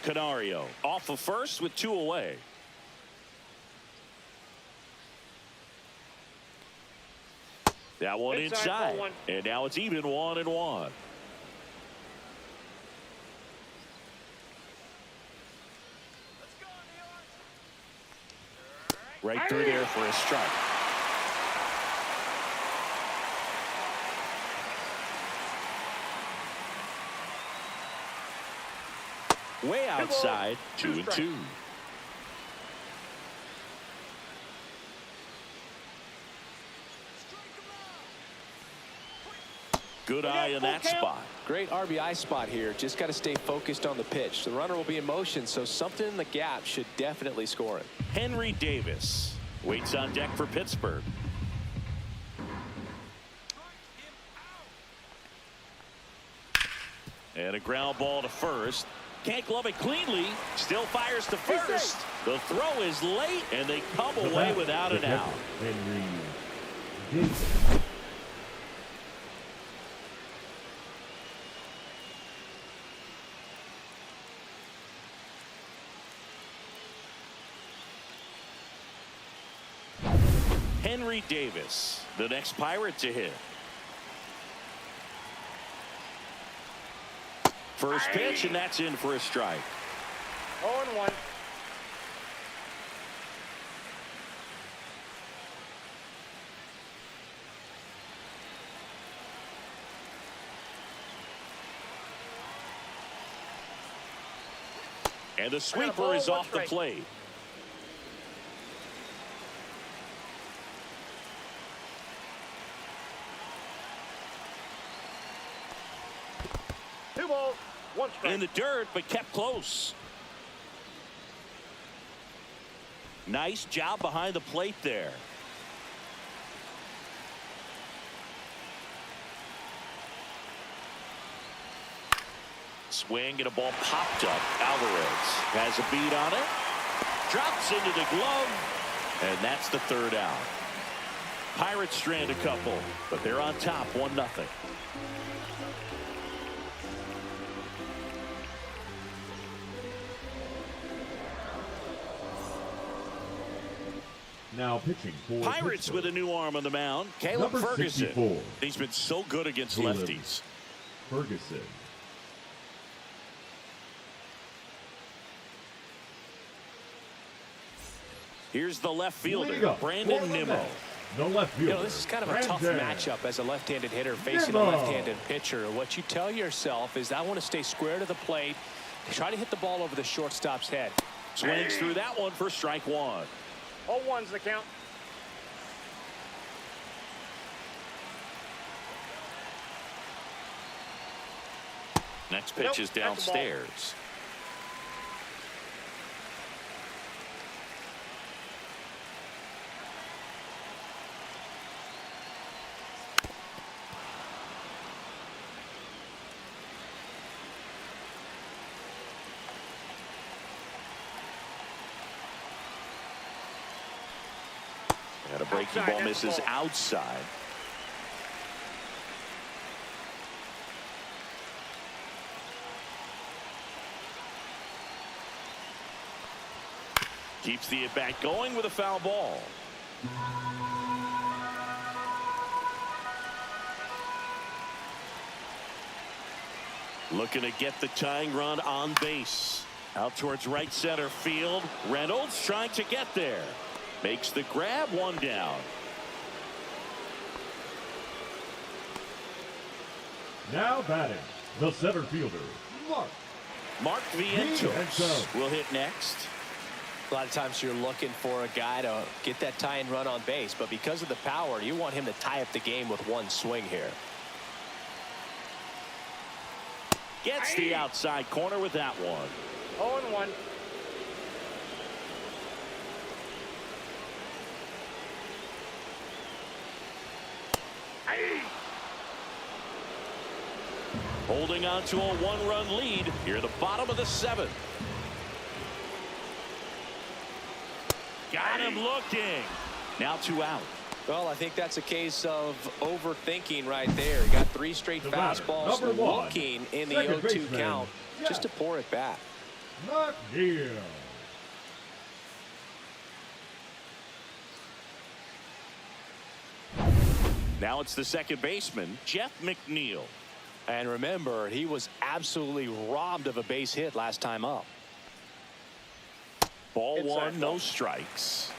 A: Canario off of first with 2 away. That one
D: Inside,
A: inside.
D: ball 1.
A: And now it's even 1-1. Right through there for a strike. Way outside, 2-2. Good eye in that spot.
B: Great RBI spot here. Just got to stay focused on the pitch. The runner will be in motion, so something in the gap should definitely score him.
A: Henry Davis waits on deck for Pittsburgh. And a ground ball to first. Can't glove it cleanly. Still fires to first. The throw is late, and they come away without an out.
E: Henry Davis.
A: Henry Davis, the next Pirate to hit. First pitch, and that's in for a strike.
D: 0-1.
A: And the sweeper is off the plate.
D: Two balls, one strike.
A: In the dirt, but kept close. Nice job behind the plate there. Swing and a ball popped up. Alvarez has a beat on it. Drops into the glove. And that's the third out. Pirates strand a couple, but they're on top 1-0.
E: Now pitching for
A: Pirates
E: Pittsburgh.
A: with a new arm on the mound. Caleb
E: Number
A: Ferguson.
E: 64.
A: He's been so good against
E: Caleb
A: lefties.
E: Ferguson.
A: Here's the left
E: League
A: fielder,
E: up
A: Brandon
E: for the
A: Nimmo.
E: Mets. The left fielder.
B: You know, this is kind of a tough
E: Brandon
B: matchup as a left-handed hitter facing a
E: Nimmo.
B: left-handed pitcher. What you tell yourself is, I want to stay square to the plate, try to hit the ball over the shortstop's head.
A: Swings through that one for strike one.
D: 0-1's the count.
A: Next pitch
D: Nope,
A: is
D: that's a ball.
A: downstairs. And a breaking
D: Outside,
A: ball
D: that's
A: misses
D: ball.
A: outside. Keeps the at-bat going with a foul ball. Looking to get the tying run on base. Out towards right center field. Reynolds trying to get there. Makes the grab, one down.
E: Now batting, the center fielder,
A: Mark Vientos
E: Vientos.
A: will hit next.
B: A lot of times you're looking for a guy to get that tying run on base, but because of the power, you want him to tie up the game with one swing here.
A: Gets the outside corner with that one.
D: 0-1.
A: Holding on to a one-run lead here at the bottom of the seventh. Got him looking. Now 2 out.
B: Well, I think that's a case of overthinking right there. Got 3 straight
E: The batter,
B: fastballs
E: number 1,
B: looking in the
E: second
B: 0-2
E: baseman,
B: count
E: Jeff
B: just to pour it back.
E: McNeil.
A: Now it's the second baseman, Jeff McNeil.
B: And remember, he was absolutely robbed of a base hit last time up.
A: Ball
D: Inside
A: one, no
D: ball.
A: strikes.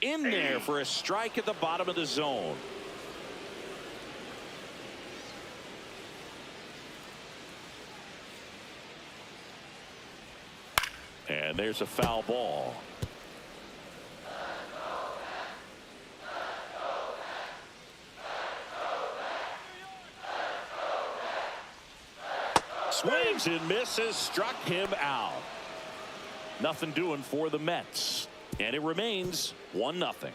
A: In there for a strike at the bottom of the zone. And there's a foul ball. Swings and misses, struck him out. Nothing doing for the Mets. And it remains 1-0.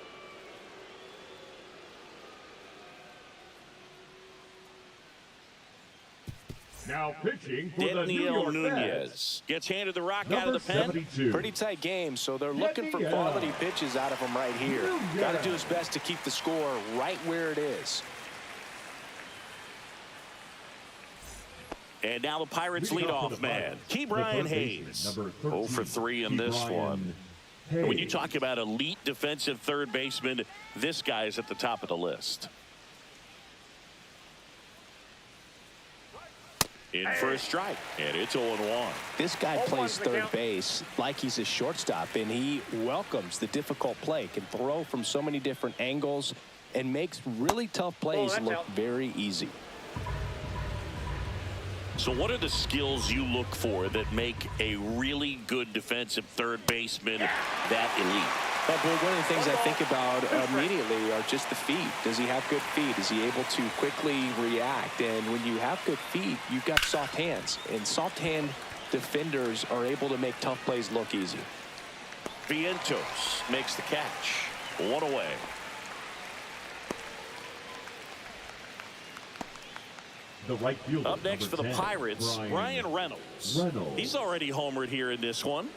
E: Now pitching for the New
A: Daniel
E: York Mets,
A: Nunez gets handed the rock out
E: number
A: of the pen.
E: 72.
C: Pretty tight game, so they're looking for
E: Yeah.
C: quality pitches out of him right here.
E: Yeah.
C: Got to do his best to keep the score right where it is.
A: And now the Pirates
E: Leading off
A: leadoff
E: for the
A: man,
E: Pirates,
A: Key
E: the
A: Brian
E: third baseman,
A: Hayes.
E: number
A: 0 for
E: 13,
A: 3 in
E: Key
A: this
E: Brian
A: one.
E: Hayes.
A: And when you talk about elite defensive third baseman, this guy's at the top of the list. In for a strike, and it's 0-1.
C: This guy
D: Oh,
C: plays
D: one's the
C: third
D: count.
C: base like he's a shortstop, and he welcomes the difficult play, can throw from so many different angles, and makes really tough plays
D: that's
C: look
D: out.
C: very easy.
A: So what are the skills you look for that make a really good defensive third baseman that elite?
C: But boy, one of the things I think about immediately are just the feet. Does he have good feet? Is he able to quickly react? And when you have good feet, you've got soft hands. And soft hand defenders are able to make tough plays look easy.
A: Vientos makes the catch. 1 away.
E: The right fielder,
A: Up next for
E: number
A: the
E: 10,
A: Pirates, Ryan Reynolds. He's already homered here in this one.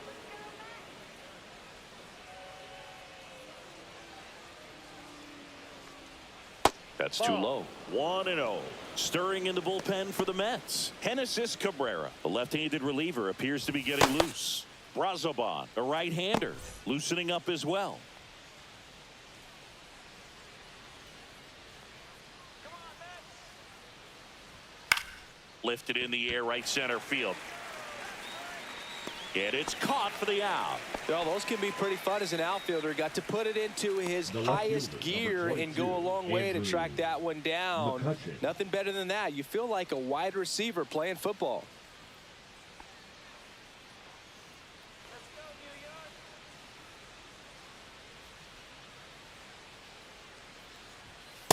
A: That's too low. 1-0. Stirring in the bullpen for the Mets. Genesis Cabrera, the left-handed reliever, appears to be getting loose. Brazoban, a right-hander, loosening up as well. Lifted in the air, right center field. And it's caught for the out.
C: Well, those can be pretty fun as an outfielder. Got to put it into his
E: The left
C: highest
E: fielder,
C: gear
E: number
C: and go a
E: 22,
C: long way to
E: Andrew
C: track that one down.
E: McCutcheon.
C: Nothing better than that. You feel like a wide receiver playing football.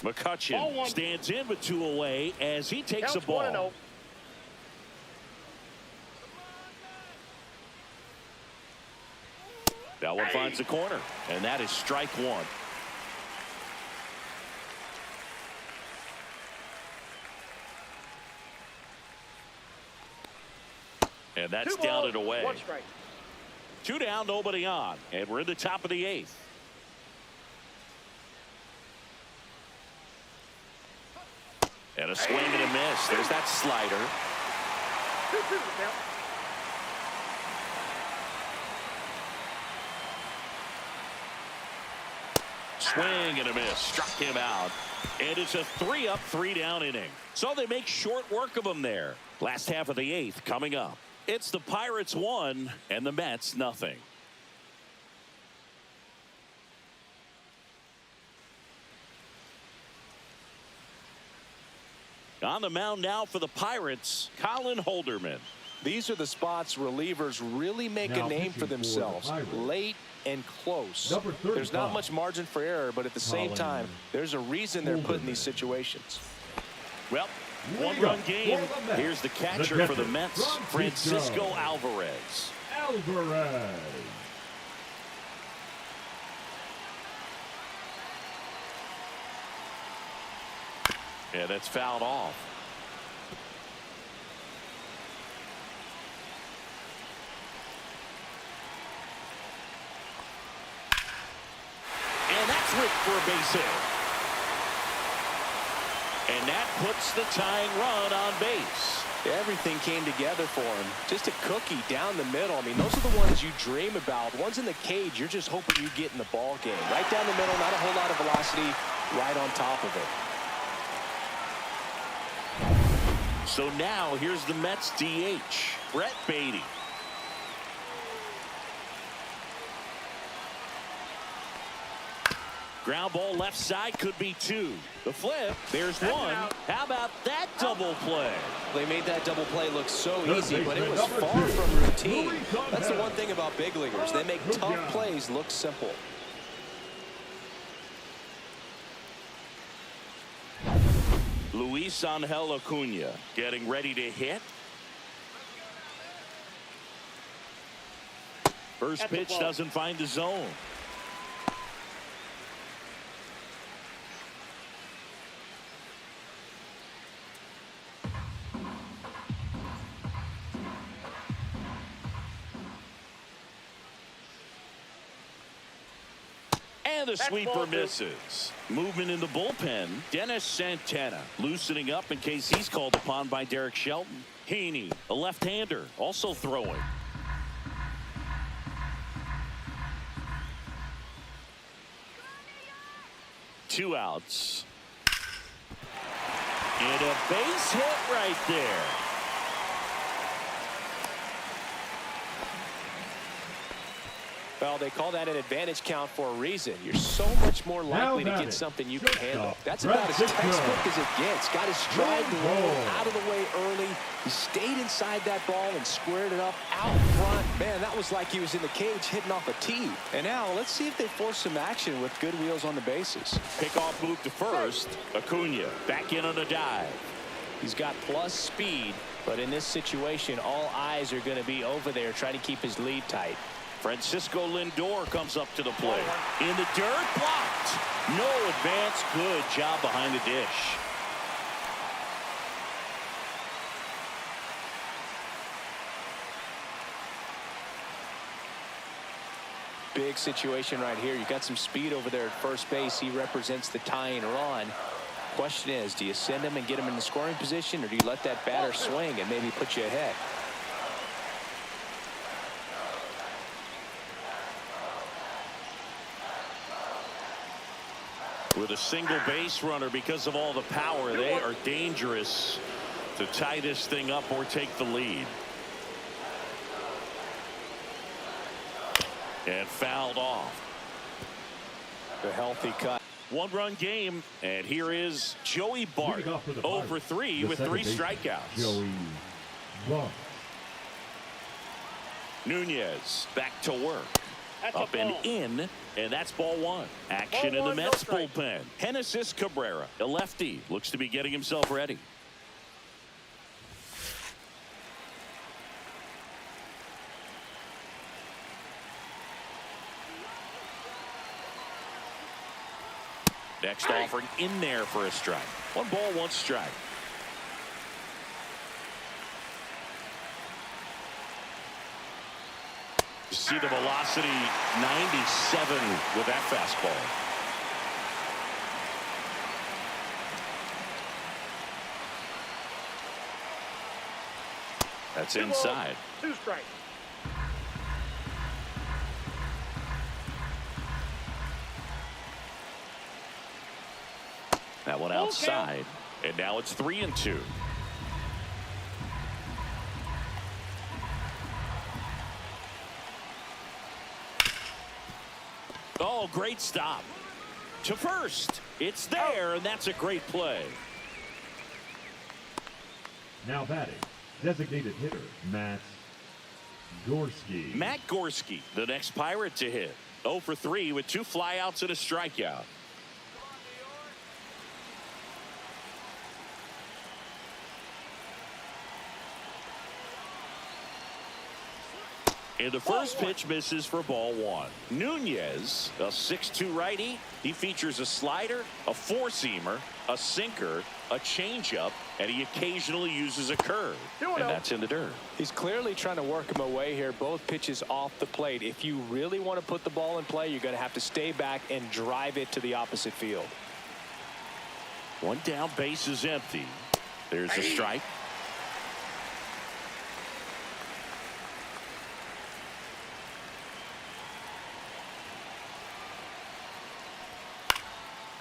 D: Ball
A: McCutcheon
D: one.
A: stands in with 2 away as he takes
D: Counts
A: a ball.
D: 1-0.
A: That one finds the corner, and that is strike 1. And that's
D: 2
A: down
D: balls,
A: and away.
D: 1 strike.
A: 2 down, nobody on, and we're in the top of the 8th. And a swing and a miss. There's that slider.
D: 2-2 the count.
A: Swing and a miss. Struck him out. And it's a 3-up, 3-down inning. So they make short work of him there. Last half of the 8th coming up. It's the Pirates 1 and the Mets nothing. On the mound now for the Pirates, Colin Holderman.
C: These are the spots relievers really make
E: Now
C: a name
E: pitching
C: for
E: for the
C: themselves.
E: Pirates.
C: Late and close.
E: Number
C: There's not
E: 35.
C: much margin for error, but at the same
E: Colin
C: time, there's a reason they're put in
E: Holderman.
C: these situations.
A: Well,
E: Leadoff
A: one-run
E: for
A: game.
E: the Mets.
A: Here's the catcher
E: The
A: for the
E: catcher,
A: Mets, Francisco Alvarez.
E: Alvarez.
A: Yeah, that's fouled off. And that's ripped for a base hit. And that puts the tying run on base.
C: Everything came together for him. Just a cookie down the middle. I mean, those are the ones you dream about. Ones in the cage, you're just hoping you get in the ball game. Right down the middle, not a whole lot of velocity, right on top of it.
A: So now here's the Mets DH, Brett Beatty. Ground ball left side, could be 2. The flip, there's 1. How about that double play? play.
B: They made that double play look so easy, but it was
E: Number
B: far
E: 2,
B: from routine.
E: Louis
B: That's the
E: Gunn.
B: one thing about big leaguers. They make tough plays look simple.
A: Luis Angel Acuna getting ready to hit. First pitch doesn't find the zone. And the sweeper misses. Movement in the bullpen. Dennis Santana loosening up in case he's called upon by Derek Shelton. Haney, a left-hander, also throwing. Two outs. And a base hit right there.
B: Well, they call that an advantage count for a reason. You're so much more likely to get something you can handle. That's about as textbook as it gets. Got his stride and roll out of the way early. He stayed inside that ball and squared it up out front. Man, that was like he was in the cage hitting off a tee. And now let's see if they force some action with good wheels on the bases.
A: Pickoff move to first. Acuna back in on a dive.
B: He's got plus speed, but in this situation, all eyes are going to be over there trying to keep his lead tight.
A: Francisco Lindor comes up to the plate. In the dirt, blocked. No advance. Good job behind the dish.
B: Big situation right here. You got some speed over there at first base. He represents the tying run. Question is, do you send him and get him in the scoring position, or do you let that batter swing and maybe put you ahead?
A: With a single base runner, because of all the power, they are dangerous to tie this thing up or take the lead. And fouled off.
B: The healthy cut.
A: One-run game, and here is Joey Bart, 0 for 3 with 3 strikeouts.
E: Joey Bart.
A: Nunez back to work. Up and in, and that's ball 1. Action in the Mets bullpen. Genesis Cabrera, a lefty, looks to be getting himself ready. Next offering in there for a strike. 1 ball, 1 strike. You see the velocity 97 with that fastball. That's inside.
D: 2 strikes.
A: That one outside, and now it's 3-2. Oh, great stop. To first. It's there, and that's a great play.
E: Now batting, designated hitter, Matt Gorski.
A: Matt Gorski, the next Pirate to hit. 0 for 3 with 2 flyouts and a strikeout. And the first pitch misses for ball 1. Nunez, a 6'2 righty. He features a slider, a 4-seamer, a sinker, a changeup, and he occasionally uses a curve. And that's in the dirt.
B: He's clearly trying to work him away here. Both pitches off the plate. If you really want to put the ball in play, you're going to have to stay back and drive it to the opposite field.
A: 1 down, base is empty. There's a strike.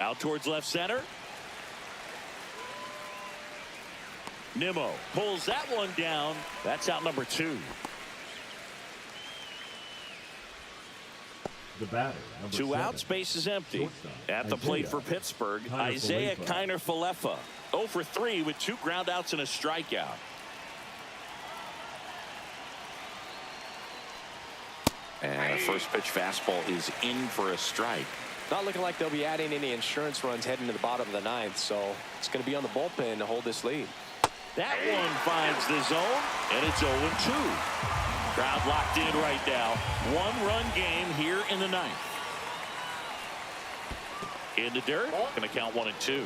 A: Out towards left center. Nimmo pulls that one down. That's out number 2.
E: the batter, number
A: 2
E: 7.
A: outs, base is empty.
E: Shortstop,
A: At the plate
E: Isaiah
A: for Pittsburgh,
E: Kiner
A: Isaiah
E: Falefa.
A: Kiner Falefa. 0 for 3 with 2 groundouts and a strikeout. And a first pitch fastball is in for a strike.
C: Not looking like they'll be adding any insurance runs heading to the bottom of the 9th, so it's going to be on the bullpen to hold this lead.
A: That one finds the zone, and it's 0-2. Crowd locked in right now. 1-run game here in the 9th. In the dirt, going to count 1 and 2.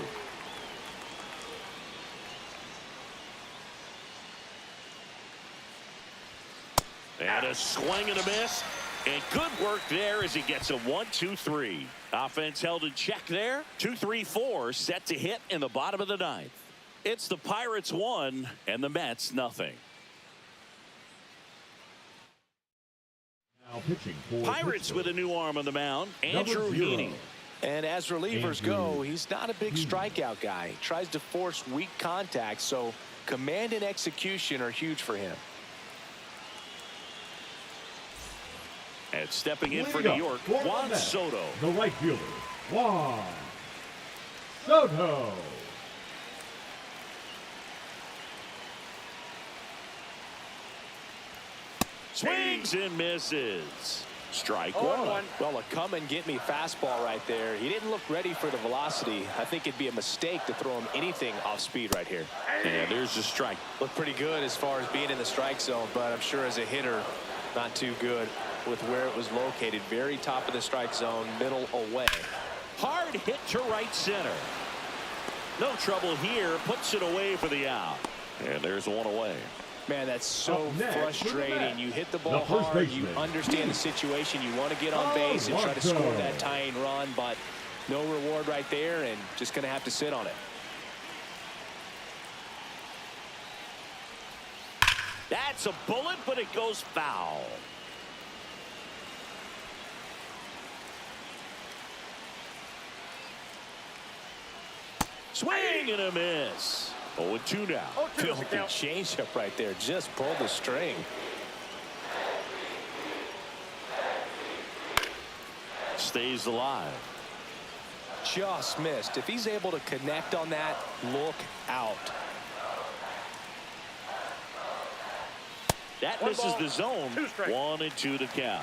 A: And a swing and a miss. And good work there as he gets a 1-2-3. Offense held in check there. 2-3-4 set to hit in the bottom of the 9th. It's the Pirates 1 and the Mets nothing.
E: Now pitching for
A: Pirates with a new arm on the mound, Andrew
E: Number 0.
A: Heaney.
C: And as relievers
E: Andrew
C: go, he's not a big strikeout guy. He tries to force weak contact, so command and execution are huge for him.
A: And stepping in for
E: Leading
A: New
E: up
A: York,
E: for the
A: Juan
E: Mets,
A: Soto.
E: The right fielder, Juan Soto.
A: Swings and misses. Strike 1.
C: Well, a come and get me fastball right there. He didn't look ready for the velocity. I think it'd be a mistake to throw him anything off speed right here.
A: And there's the strike.
C: Looked pretty good as far as being in the strike zone, but I'm sure as a hitter, not too good with where it was located. Very top of the strike zone, middle away.
A: Hard hit to right center. No trouble here. Puts it away for the out. And there's 1 away.
C: Man, that's so
E: Up next,
C: frustrating. You hit the ball
E: the first
C: hard. You
E: baseman.
C: understand the situation. You want to get on base and try to score that tying run, but no reward right there, and just going to have to sit on it.
A: That's a bullet, but it goes foul. Swing and a miss. 0-2 now.
D: 0-2 is the
C: Filthy
D: count.
C: changeup right there. Just pulled the string.
A: Stays alive.
C: Just missed. If he's able to connect on that, look out.
A: That
D: One
A: misses
D: ball,
A: the zone.
D: 2 strikes.
A: 1-2 to count.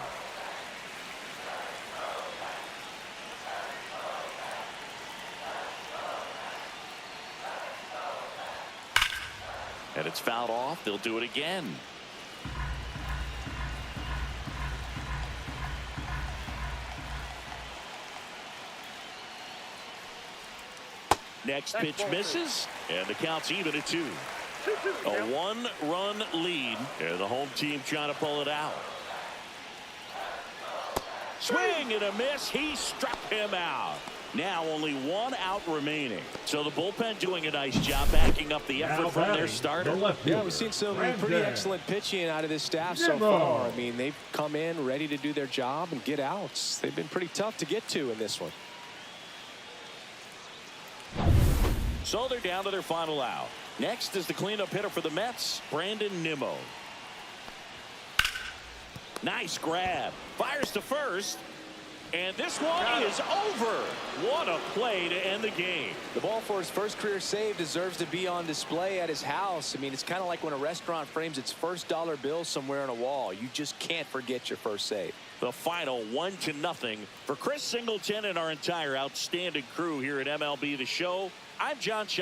A: And it's fouled off. They'll do it again. Next pitch misses, and the count's even at 2.
D: 2-2
A: A
D: count.
A: 1-run lead, and the home team trying to pull it out. Swing and a miss. He struck him out. Now only 1 out remaining. So the bullpen doing a nice job backing up the effort
E: Now
A: from their
E: batting,
A: starter.
E: the left
C: Yeah,
E: fielder,
C: we've seen some
E: Brandon
C: pretty excellent pitching out of this staff so
E: Nimmo.
C: far. I mean, they've come in ready to do their job and get outs. They've been pretty tough to get to in this one.
A: So they're down to their final out. Next is the cleanup hitter for the Mets, Brandon Nimmo. Nice grab. Fires to first. And this one is over. What a play to end the game.
C: The ball for his first career save deserves to be on display at his house. I mean, it's kind of like when a restaurant frames its first dollar bill somewhere on a wall. You just can't forget your first save.
A: The final 1-0 for Chris Singleton and our entire outstanding crew here at MLB The Show. I'm John